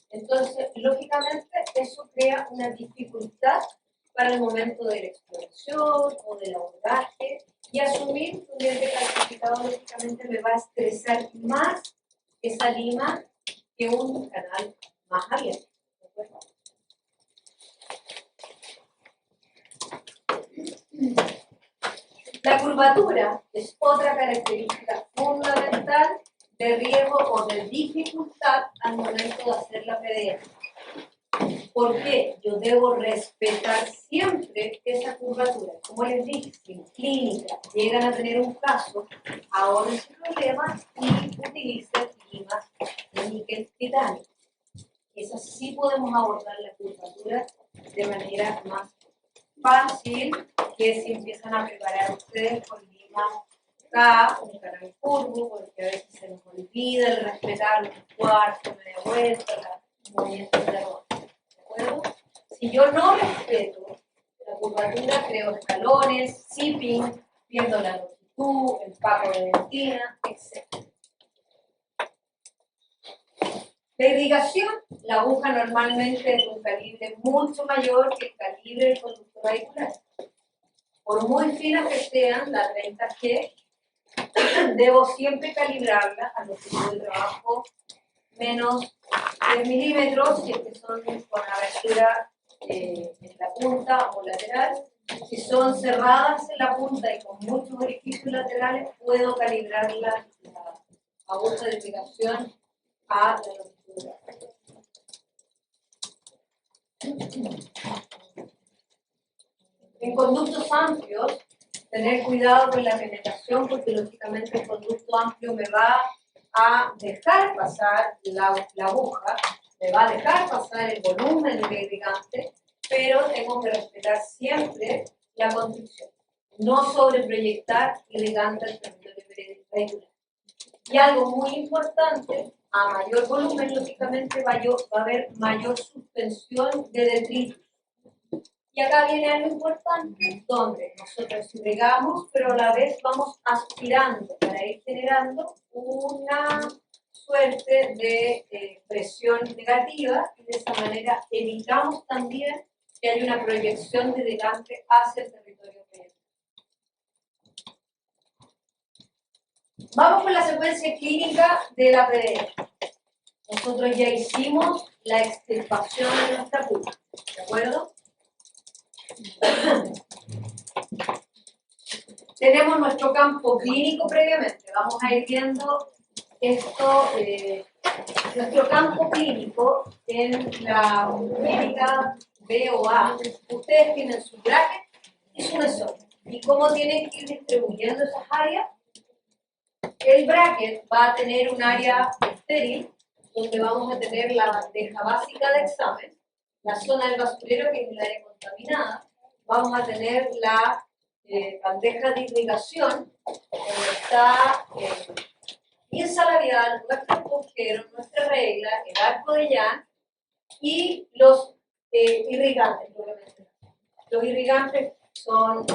Entonces, lógicamente, eso crea una dificultad para el momento de la exploración o del abordaje, y asumir que un diente calcificado lógicamente me va a estresar más esa lima que un canal más abierto. La curvatura es otra característica fundamental de riesgo o de dificultad al momento de hacer la PDM. ¿Por qué? Yo debo respetar siempre esa curvatura. Como les dije, si en clínica llegan a tener un caso, ahorren ese problema y utilicen limas de níquel titanio. Esas sí podemos abordar la curvatura de manera más fácil que si empiezan a preparar ustedes con lima K, un canal curvo, porque a veces se nos olvida el respetar los cuartos, media vuelta, los movimientos de ropa. ¿De acuerdo? Si yo no respeto la la curvatura, creo escalones, zipping, viendo la longitud, el paco de dentina, etc. La irrigación, la aguja normalmente es de un calibre mucho mayor que el calibre del conducto radicular. Por muy finas que sean, la 30G, debo siempre calibrarla a longitud de trabajo menos 10 milímetros, si es que son con abertura en la punta o lateral. Si son cerradas en la punta y con muchos orificios laterales, puedo calibrar la aguja de irrigación a la longitud. En conductos amplios, tener cuidado con la penetración, porque lógicamente el conducto amplio me va a dejar pasar la aguja, me va a dejar pasar el volumen del irrigante, pero tengo que respetar siempre la construcción, no sobreproyectar irrigante al territorio vehicular. Y algo muy importante, a mayor volumen, lógicamente va a haber mayor suspensión de detritus. Y acá viene algo importante, donde nosotros irrigamos, pero a la vez vamos aspirando para ir generando una suerte de presión negativa, y de esa manera evitamos también que haya una proyección de irrigante hacia el territorio vehicular. Vamos con la secuencia clínica de la PDE. Nosotros ya hicimos la extirpación de nuestra pulpa, ¿de acuerdo? Tenemos nuestro campo clínico previamente. Vamos a ir viendo esto, nuestro campo clínico en la médica B o A. Ustedes tienen su bracket y su mesón. ¿Y cómo tienen que ir distribuyendo esas áreas? El bracket va a tener un área estéril, donde vamos a tener la bandeja básica de examen, la zona del basurero, que es el área contaminada. Vamos a tener la bandeja de irrigación, donde está bien salarial, nuestro cojero, nuestra regla, el arco de Young y los irrigantes, obviamente. Los irrigantes son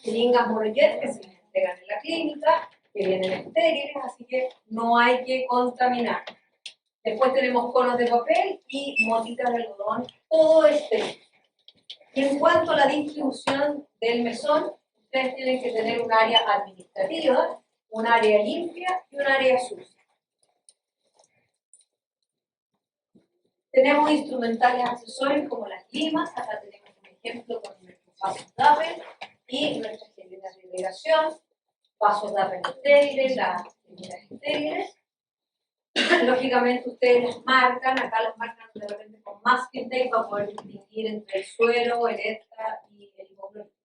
jeringas Monojet que se les entregan en la clínica, que vienen estériles, así que no hay que contaminar. Después tenemos conos de papel y motitas de algodón, todo estéril. Y en cuanto a la distribución del mesón, ustedes tienen que tener un área administrativa, un área limpia y un área sucia. Tenemos instrumentales accesorios como las limas, acá tenemos un ejemplo con nuestros vasos DAPEL y nuestras jeringas de irrigación, vasos DAPEL estériles, las jeringas estériles. Lógicamente ustedes las marcan, acá las marcan de repente con masking tape para poder distinguir entre el suero, el extra y el hipoglobina.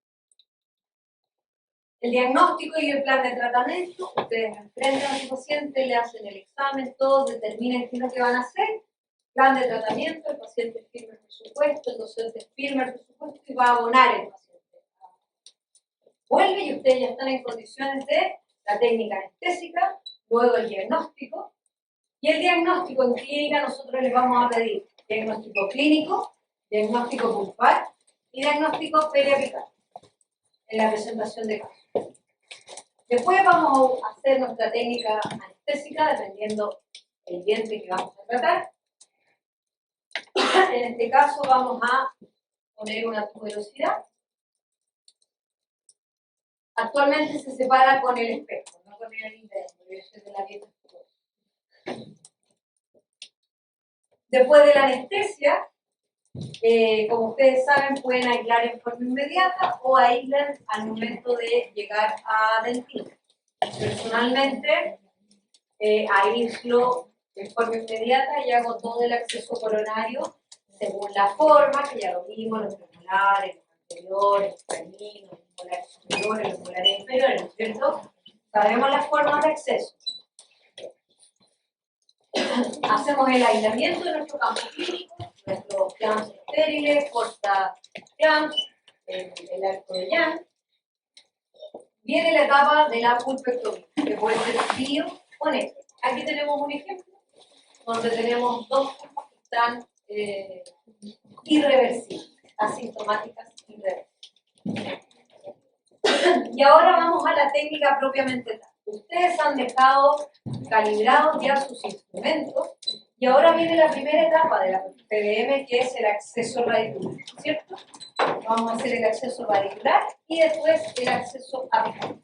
El diagnóstico y el plan de tratamiento, ustedes enfrentan a su paciente, le hacen el examen, todos determinan qué es lo que van a hacer. Plan de tratamiento, el paciente firma el presupuesto, el docente firma el presupuesto y va a abonar el paciente. Vuelve y ustedes ya están en condiciones de la técnica anestésica, luego el diagnóstico. Y el diagnóstico en clínica nosotros les vamos a pedir diagnóstico clínico, diagnóstico pulpar y diagnóstico periapical en la presentación de casos. Después vamos a hacer nuestra técnica anestésica dependiendo del diente que vamos a tratar. En este caso vamos a poner una tuberosidad. Actualmente se separa con el espejo, no con el interno, porque yo soy de la dieta. Después de la anestesia, como ustedes saben, pueden aislar en forma inmediata o aislan al momento de llegar a dentista. Personalmente, aíslo de forma inmediata y hago todo el acceso coronario según la forma, que ya lo vimos, los premolares, los anteriores, los caninos, los molares superiores, los molares inferiores, ¿no es cierto? Sabemos las formas de acceso. Hacemos el aislamiento de nuestro campo clínico, nuestros clamps estériles, porta clamps, el arco de Young. Viene la etapa de la pulpectomía, que puede ser frío o negro. Aquí tenemos un ejemplo donde tenemos dos pulpas que están irreversibles. asintomáticas y breves. Y ahora vamos a la técnica propiamente tal. Ustedes han dejado calibrados ya sus instrumentos y ahora viene la primera etapa de la PBM, que es el acceso radicular, ¿cierto? Vamos a hacer el acceso radicular y después el acceso apical.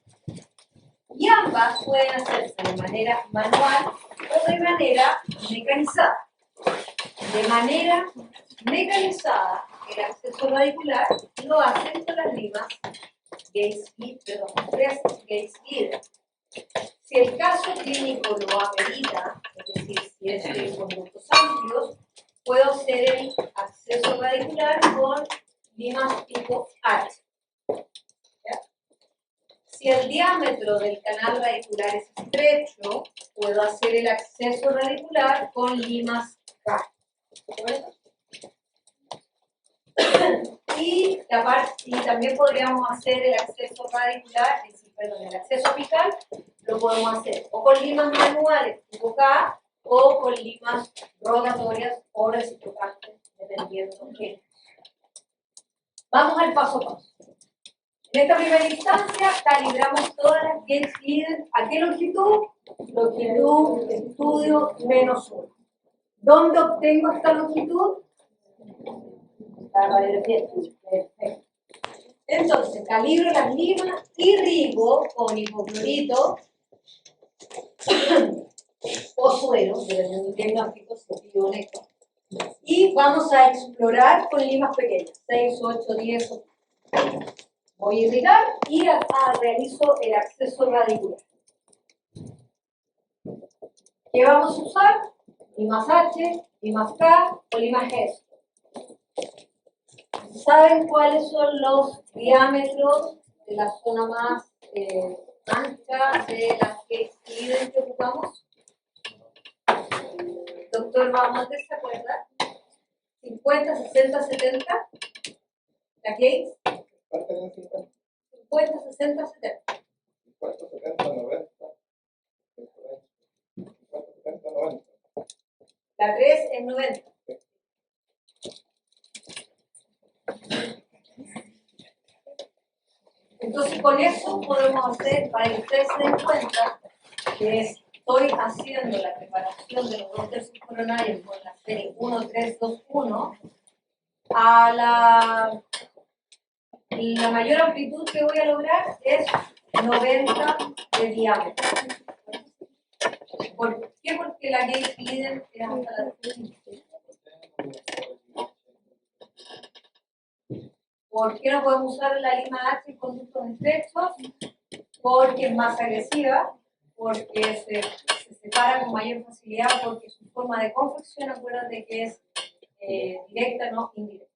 Y ambas pueden hacerse de manera manual o de manera mecanizada. De manera mecanizada, el acceso radicular lo hacen con las limas tres Gates-Leader. Si el caso clínico lo amerita, es decir, si es de conductos amplios, puedo hacer el acceso radicular con limas tipo H. ¿Ya? Si el diámetro del canal radicular es estrecho, puedo hacer el acceso radicular con limas K. ¿De acuerdo? Y también podríamos hacer el acceso radicular, el acceso apical, lo podemos hacer o con limas manuales tipo K o con limas rotatorias o reciprocantes, dependiendo de. Vamos al paso a paso. En esta primera instancia calibramos todas las Gates-Leader. ¿A qué longitud? Longitud de estudio -1. ¿Dónde obtengo esta longitud? La radiografía. Perfecto. Entonces, calibro las limas, irrigo con hipoclorito o suero, dependiendo del diagnóstico, si pido un eco. Y vamos a explorar con limas pequeñas, 6, 8, 10. Voy a irrigar y realizo el acceso radicular. ¿Qué vamos a usar? Limas H, limas K o limas S. ¿Saben cuáles son los diámetros de la zona más ancha de las Gates-Leader que ocupamos? Doctor Bahamontes, ¿se acuerda? 50, 60, 70. ¿La Gates? 50, 60, 70. 50, 70, 90. 50, 70, 90. La 3 es 90. Entonces con eso podemos hacer, para que ustedes se den cuenta, que estoy haciendo la preparación de los 2 tercios coronarios con la serie 1, 3, 2, 1 a la mayor amplitud que voy a lograr es 90 de diámetro. ¿Por qué? Porque la Gates-Leader es hasta la 15. ¿Por qué no podemos usar la lima H en conductos estrechos? Porque es más agresiva, porque se separa con mayor facilidad, porque su forma de confección, acuérdate que es directa, no indirecta.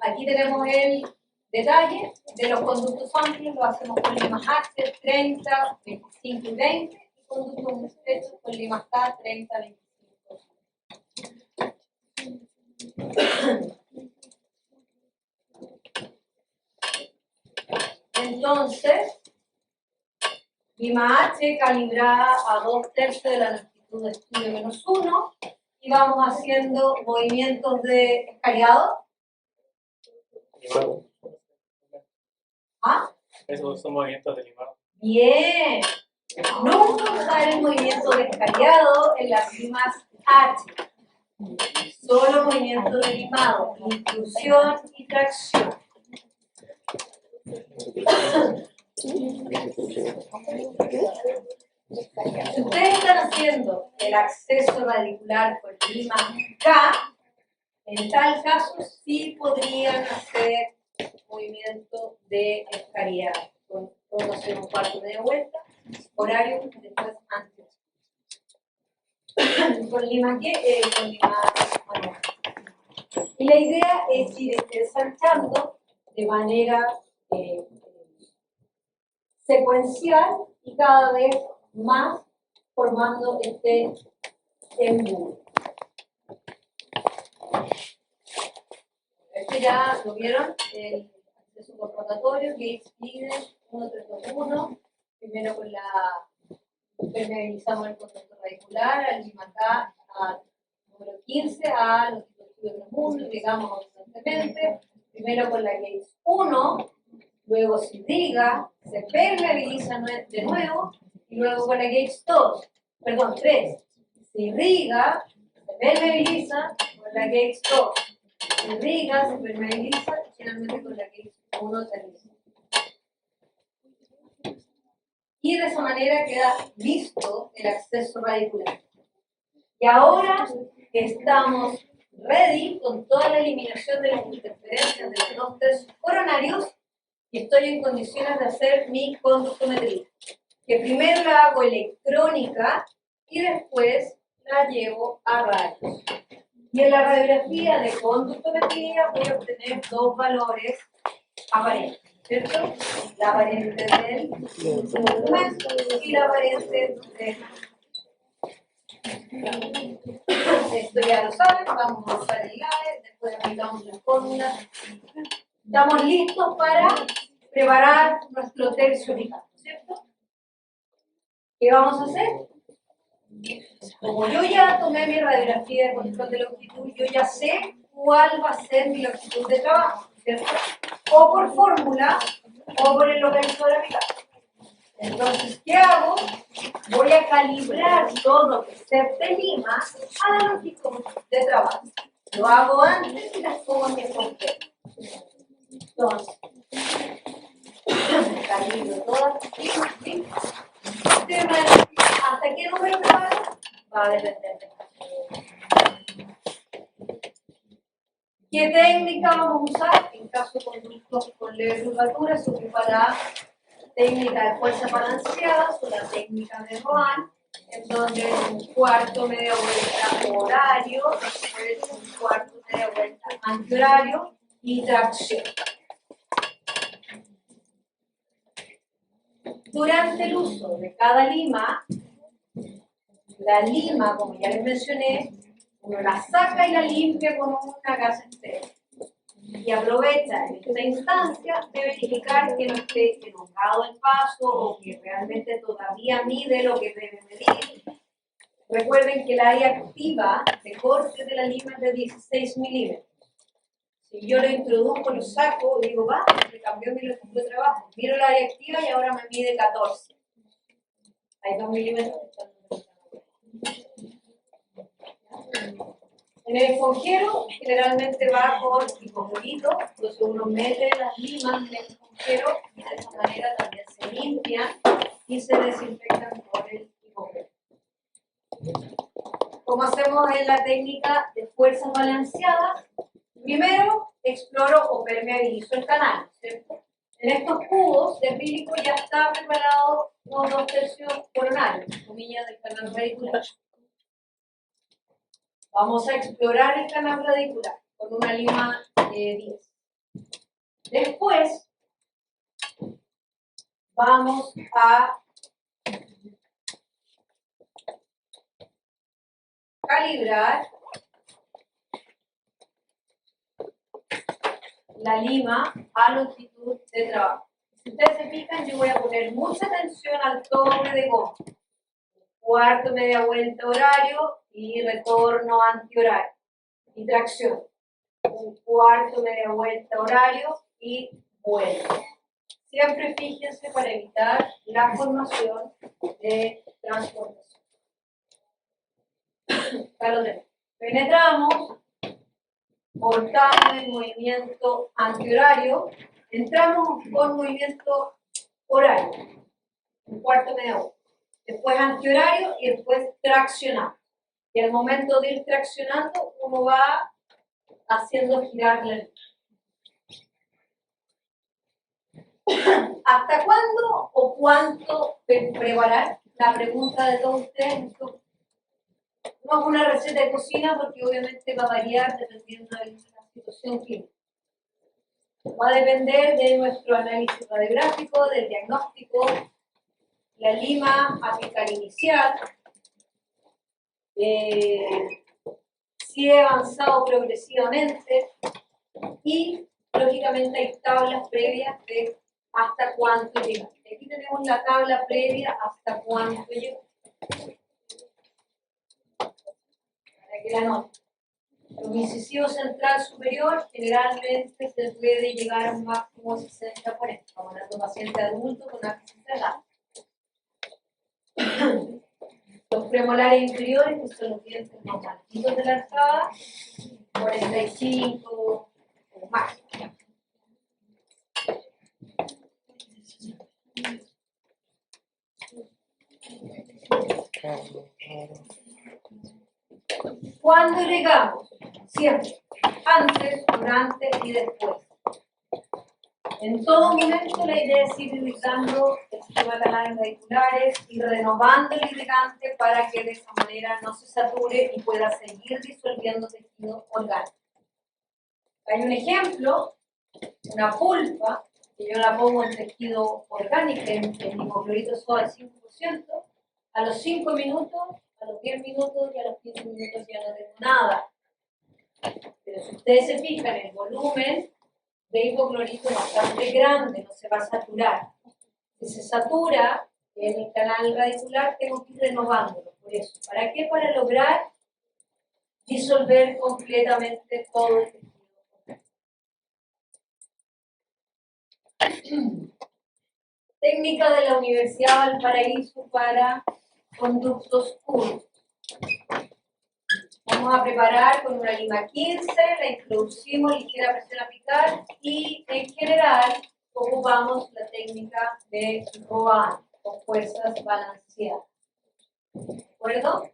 Aquí tenemos el detalle de los conductos amplios, lo hacemos con limas H, 30, 25 y 20, y conductos estrechos con limas K, 30, 25. Entonces, lima H calibrada a 2 tercios de la longitud de estudio -1 y vamos haciendo movimientos de escariado. ¿Ah? Esos son movimientos de limado. Bien. Nunca usar el movimiento de escariado en las limas H. Solo movimiento de limado, inclusión y tracción. Si ustedes están haciendo el acceso radicular con lima K, en tal caso sí podrían hacer movimiento de escariado. Podemos hacer un cuarto de vuelta, horario, después antes. Con lima manual. Y la idea es ir ensanchando de manera secuencial y cada vez más formando este embudo. Este ya lo vieron, el acceso rotatorio, Gates-Leader 1, 3, 2, 1, primero con la permeabilizamos el conducto radicular, al lima K, a número 15, a longitud de mundo, llegamos horizontalmente, primero con la Gates 1, luego se irriga, se permeabiliza de nuevo, y luego con la Gates 3, se irriga, se permeabiliza con la Gates 2, se irriga, se permeabiliza, y finalmente con la Gates 1 aterriza. Y de esa manera queda listo el acceso radicular. Y ahora que estamos ready con toda la eliminación de las interferencias de los 2 tercios coronarios, y estoy en condiciones de hacer mi conductometría, que primero la hago electrónica y después la llevo a rayos. Y en la radiografía de conductometría voy a obtener 2 valores aparentes, ¿cierto? La aparente del documento y la aparente del... Esto ya lo saben, vamos a usar el LAE, después aplicamos la fórmula. Estamos listos para preparar nuestro tercio vital, ¿cierto? ¿Qué vamos a hacer? Como yo ya tomé mi radiografía de control de longitud, yo ya sé cuál va a ser mi longitud de trabajo, ¿cierto? O por fórmula, o por el localizador aplicado. Entonces, ¿qué hago? Voy a calibrar todo que se lima a la longitud de trabajo. Lo hago antes y las pongo en mi escopeta. Entonces, calibro todas. ¿Sí? ¿Hasta qué número me va a depender de qué técnica vamos a usar. En caso de conductos con leve curvatura, se ocupa la técnica de fuerza balanceada o la técnica de Rohan, en donde es un cuarto media vuelta horario, después un cuarto media vuelta antihorario y tracción. Durante el uso de cada lima, la lima, como ya les mencioné, uno la saca y la limpia con una gasa estéril. Y aprovecha en esta instancia de verificar que no esté enojado el paso o que realmente todavía mide lo que debe medir. Recuerden que la área activa de corte de la lima es de 16 milímetros. Si yo lo introduzco, lo saco y digo, va, me cambió mi longitud de trabajo. Miro la área activa y ahora me mide 14. Hay 2 milímetros. En el esponjero generalmente va con hipoclorito, entonces uno mete las limas en el esponjero y de esa manera también se limpian y se desinfectan con el hipoclorito. Como hacemos en la técnica de fuerzas balanceadas, primero exploro o permeabilizo el canal, ¿cierto? En estos cubos de acrílico ya está preparado los 2 tercios coronarios, comillas del canal radicular. Vamos a explorar el canal radicular con una lima 10. Después vamos a calibrar la lima a longitud de trabajo. Si ustedes se fijan, yo voy a poner mucha atención al doble de goma. Cuarto media vuelta horario y retorno antihorario. Y tracción. Un cuarto media vuelta horario y vuelta. Siempre fíjense para evitar la formación de transportación. Penetramos, cortamos el movimiento antihorario, entramos con movimiento horario, un cuarto media vuelta. Después antihorario y después traccionamos. Y al momento de ir traccionando, uno va haciendo girar la línea. ¿Hasta cuándo o cuánto preparar? La pregunta de todos ustedes. No es una receta de cocina porque obviamente va a variar dependiendo de la situación clínica. Va a depender de nuestro análisis radiográfico, del diagnóstico, la lima apical inicial, si he avanzado progresivamente y lógicamente hay tablas previas de hasta cuánto llega. Aquí tenemos la tabla previa hasta cuánto llega. Para que la noten. Los incisivos central superior generalmente se puede llegar a un máximo de 60-40. Estamos hablando de pacientes adultos con una central. Los premolares inferiores, que son los dientes más malditos de la arcada, 45 o más. ¿Cuándo irrigamos? Siempre. Antes, durante y después. En todo momento la idea es ir irrigando el sistema de canales radiculares y renovando el irrigante para que de esa manera no se sature y pueda seguir disolviendo tejido orgánico. Hay un ejemplo, una pulpa, que yo la pongo en tejido orgánico, en hipoclorito de soda al 5%, a los 5 minutos, a los 10 minutos y a los 15 minutos ya no tengo nada. Pero si ustedes se fijan, el volumen de hipoclorito es bastante grande, no se va a saturar. Si se satura en el canal radicular, tengo que ir renovándolo. Por eso, ¿para qué? Para lograr disolver completamente todo el tejido. Técnica de la Universidad de Valparaíso para conductos curvos. Vamos a preparar con una lima 15, la introducimos, ligera presión apical y en general ocupamos la técnica de Rohan con fuerzas balanceadas. ¿De acuerdo?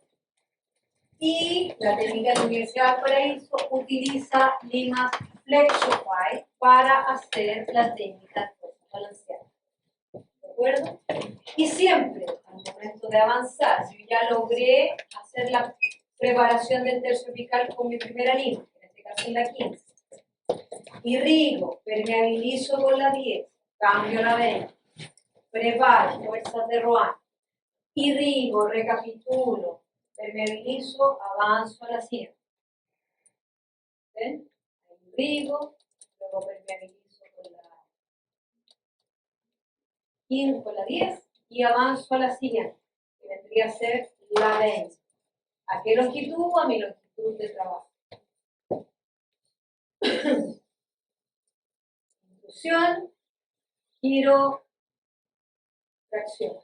Y la técnica de la Universidad de Valparaíso utiliza limas Flexify para hacer la técnica de fuerzas balanceadas. ¿De acuerdo? Y siempre, al momento de avanzar, si yo ya logré hacer la preparación del tercio apical con mi primera lima, en este caso es la 15. Irrigo, permeabilizo con la 10, cambio la 20, preparo fuerzas de Rohan, irrigo, recapitulo, permeabilizo, avanzo a la 100. ¿Ven? Irrigo, luego permeabilizo con la 15, con la 10 y avanzo a la siguiente, que vendría a ser la 20. ¿A qué longitud? A mi longitud de trabajo. Inclusión, giro, tracción.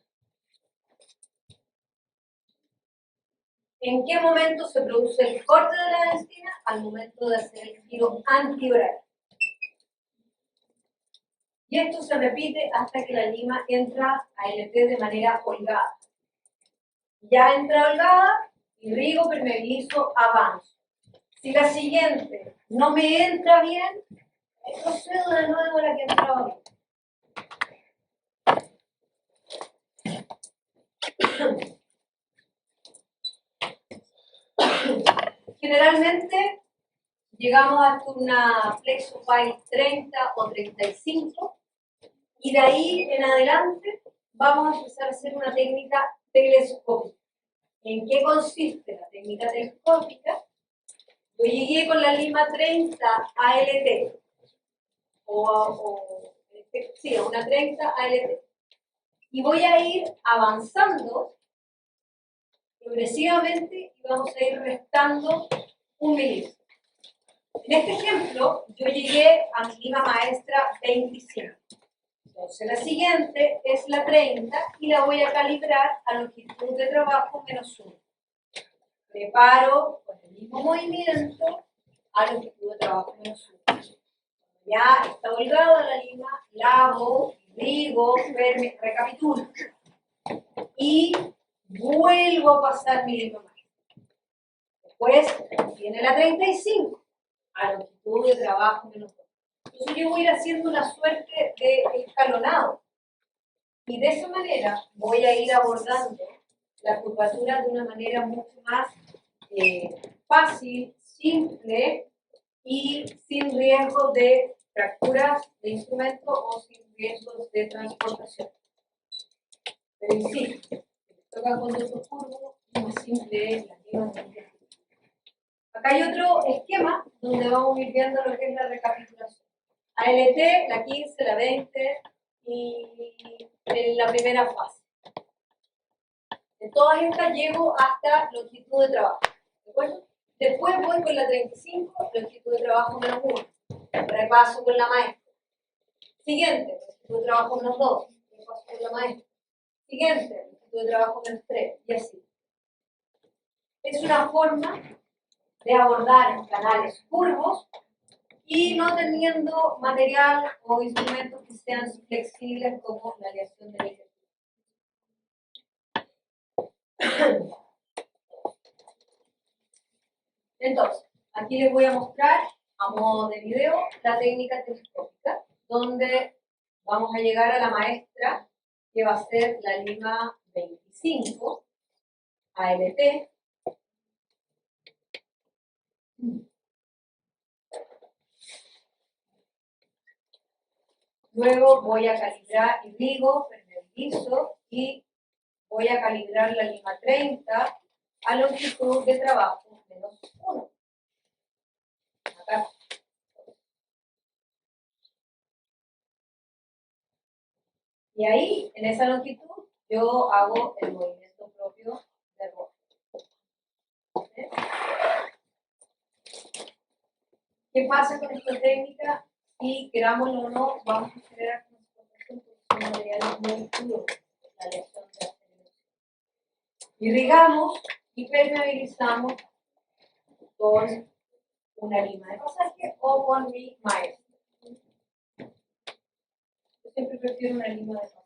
¿En qué momento se produce el corte de la encina? Al momento de hacer el giro antioral. Y esto se repite hasta que la lima entra a LT de manera holgada. Ya entra holgada, irrigo, permeabilizo, avanzo. Si la siguiente no me entra bien, procedo de nuevo a la que entraba bien. Generalmente llegamos hasta una Flexify 30 o 35 y de ahí en adelante vamos a empezar a hacer una técnica telescópica. ¿En qué consiste la técnica telescópica? Yo llegué con la lima 30 ALT sí, a una 30 ALT y voy a ir avanzando progresivamente y vamos a ir restando 1 milímetro. En este ejemplo, yo llegué a mi lima maestra 25. Entonces, la siguiente es la 30 y la voy a calibrar a longitud de trabajo menos 1. Preparo con el mismo movimiento a longitud de trabajo menos 1. Ya está holgada la lima, lavo, irrigo, recapitulo. Y vuelvo a pasar mi lima maestra. Después viene la 35, a longitud de trabajo menos 2. Entonces yo voy a ir haciendo una suerte de escalonado. Y de esa manera voy a ir abordando la curvatura de una manera mucho más fácil, simple y sin riesgo de fracturas de instrumento o sin riesgos de transportación. Pero insisto, si tocan conductos curvos, lo más simple es la lima. Acá hay otro esquema donde vamos a ir viendo lo que es la recapitulación. ALT, la 15, la 20 y en la primera fase. En todas estas llego hasta longitud de trabajo. ¿De acuerdo? Después voy con la 35, longitud de trabajo menos 1. Repaso con la maestra. Siguiente, longitud de trabajo menos 2. Repaso con la maestra. Siguiente, longitud de trabajo menos 3. Y así. Es una forma de abordar canales curvos y no teniendo material o instrumentos que sean flexibles como la aleación de líquido. Entonces, aquí les voy a mostrar a modo de video la técnica telescópica, donde vamos a llegar a la maestra, que va a ser la lima 25, ALT. Luego voy a calibrar, irrigo, permeabilizo y voy a calibrar la lima 30 a longitud de trabajo menos 1. Acá. Y ahí, en esa longitud, yo hago el movimiento propio de rojo. ¿Sí? ¿Qué pasa con esta técnica? Si querámoslo o no, vamos a generar transportación porque son materiales muy duros, la aleación de la sedimención. Irrigamos y permeabilizamos con una lima de pasaje o con mi maestro. Yo siempre prefiero una lima de pasaje.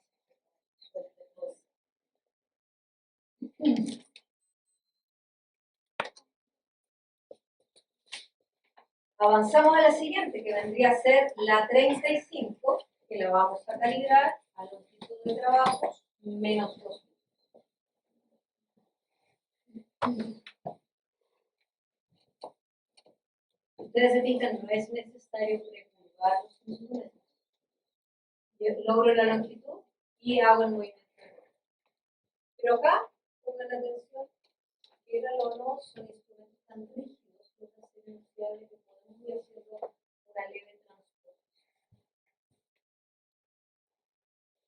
Avanzamos a la siguiente, que vendría a ser la 35, que la vamos a calibrar a longitud de trabajo menos 2. Ustedes se fijan, no es necesario precurvar los instrumentos. Yo logro la longitud y hago el movimiento. Pero acá, pongan atención, quieranlo o no, son instrumentos tan rígidos que es esencial que podemos ir haciendo una leve transporte.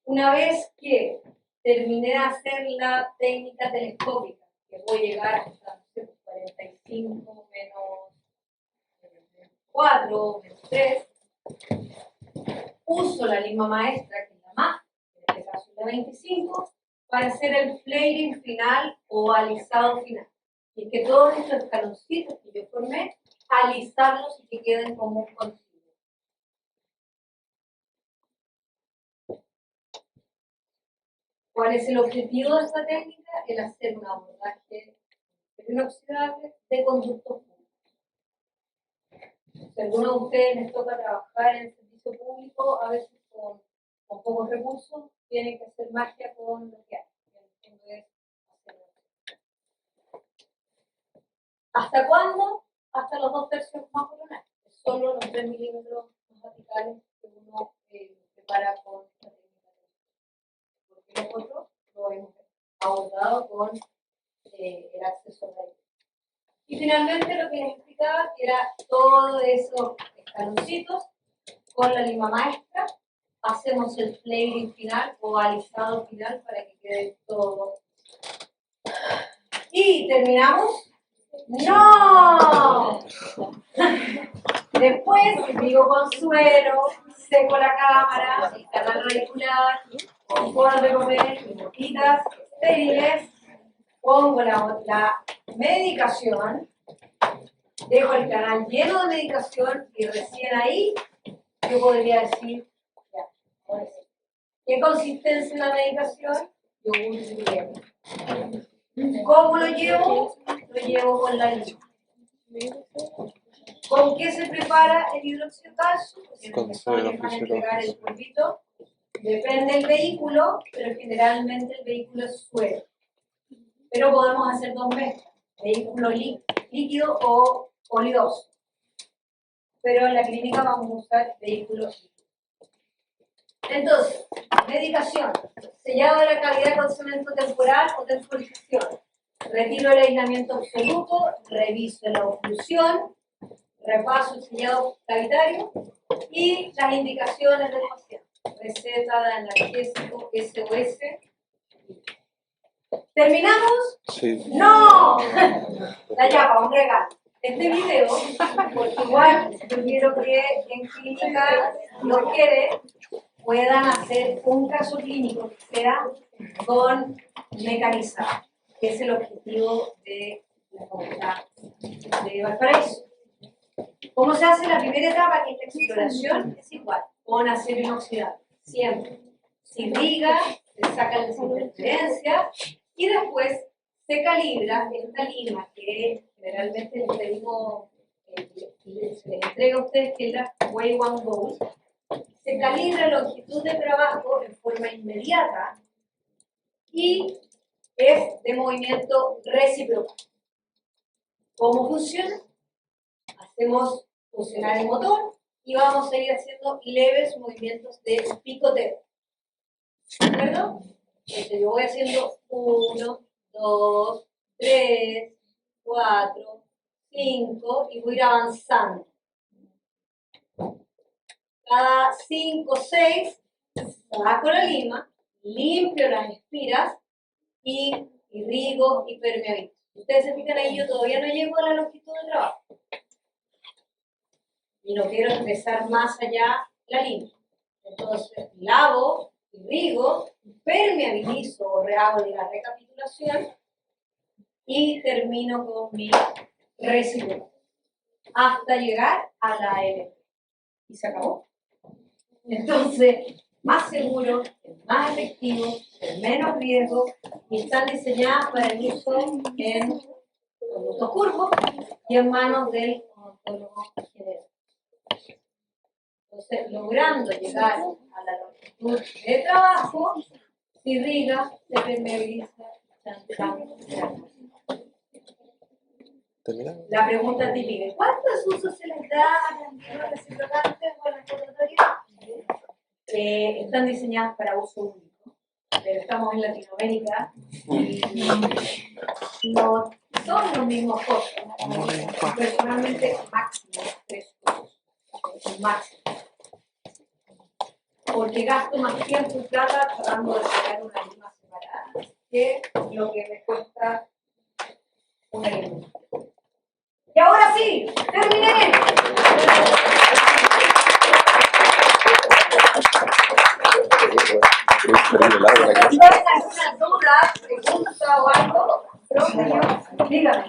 Una vez que terminé de hacer la técnica telescópica, que voy a llegar hasta 45 menos 4, menos 3, uso la lima maestra, que es la más, en este caso la 25, para hacer el flaring final o alisado final. Y es que todos estos escaloncitos que yo formé, alisarlos y que queden como un continuo. ¿Cuál es el objetivo de esta técnica? El hacer un abordaje inoxidable de conductos públicos. Si a alguno de ustedes les toca trabajar en el servicio público, a veces con pocos recursos, tienen que hacer magia con lo que hay. ¿Hasta cuándo? Hasta los 2 tercios más coronales. Solo los 3 milímetros más verticales que uno prepara con esta técnica. Porque nosotros lo hemos abordado con el acceso a la luz. Y finalmente lo que les explicaba que era todos esos escaloncitos con la lima maestra. Hacemos el flavoring final o alisado final para que quede todo. Y terminamos. ¡No! Después digo con suero, seco la cámara, el canal radicular, con forma de comer, gotitas estériles, pongo la medicación, dejo el canal lleno de medicación y recién ahí yo podría decir, ya, ahora sí. ¿Qué consistencia es la medicación? Yogur griego. ¿Cómo lo llevo? Lo llevo con la lima. ¿Con qué se prepara el hidróxido de calcio? Porque nos van a entregar el polvito. Depende del vehículo, pero generalmente el vehículo es suero. Pero podemos hacer 2 mezclas, vehículo líquido o polidoso. Pero en la clínica vamos a usar vehículo líquido. Entonces, medicación, sellado de la cavidad con cemento temporal o temporización. Retiro el aislamiento absoluto, reviso la oclusión, repaso el sellado cavitario y las indicaciones del paciente. Receta de analgésico, SOS. ¿Terminamos? Sí. ¡No! La llama, un regalo. Este video, porque igual yo quiero que en clínica los quiere puedan hacer un caso clínico que sea con mecanizado, que es el objetivo de la facultad de Valparaíso. ¿Cómo se hace la primera etapa, que es la exploración? Es igual, con acero inoxidable, siempre. Se irriga, se sacan las interferencias y después se calibra esta lima que generalmente les pedimos, se les entrega a ustedes, que es la Way One Goal. Se calibra la longitud de trabajo en forma inmediata y es de movimiento recíproco. ¿Cómo funciona? Hacemos funcionar el motor y vamos a ir haciendo leves movimientos de picoteo. ¿De acuerdo? Entonces yo voy haciendo 1, 2, 3, 4, 5 y voy a ir avanzando. Cada 5, 6 saco la lima, limpio las espiras y irrigo y permeabilizo. Ustedes se fijan ahí, yo todavía no llego a la longitud de trabajo. Y no quiero expresar más allá la lima. Entonces lavo, irrigo, permeabilizo o hago la recapitulación y termino con mi residuo hasta llegar a la LP. Y se acabó. Entonces, más seguro, más efectivo, menos riesgo y están diseñadas para el uso en productos curvos y en manos del odontólogo general. Entonces, logrando llegar a la longitud de trabajo, se irriga, se permeabiliza, la pregunta típica: ¿cuántos usos se les da a las líneas reciprocantes o a las rotatorias? Están diseñadas para uso único, pero estamos en Latinoamérica y no son los mismos costos. Personalmente, máximo 3 usos, máximo. Porque gasto más tiempo y plata tratando de crear una lima separada que lo que me cuesta una lima. Y ahora sí, terminé. ¿Alguna duda, pregunta o algo? Dígame.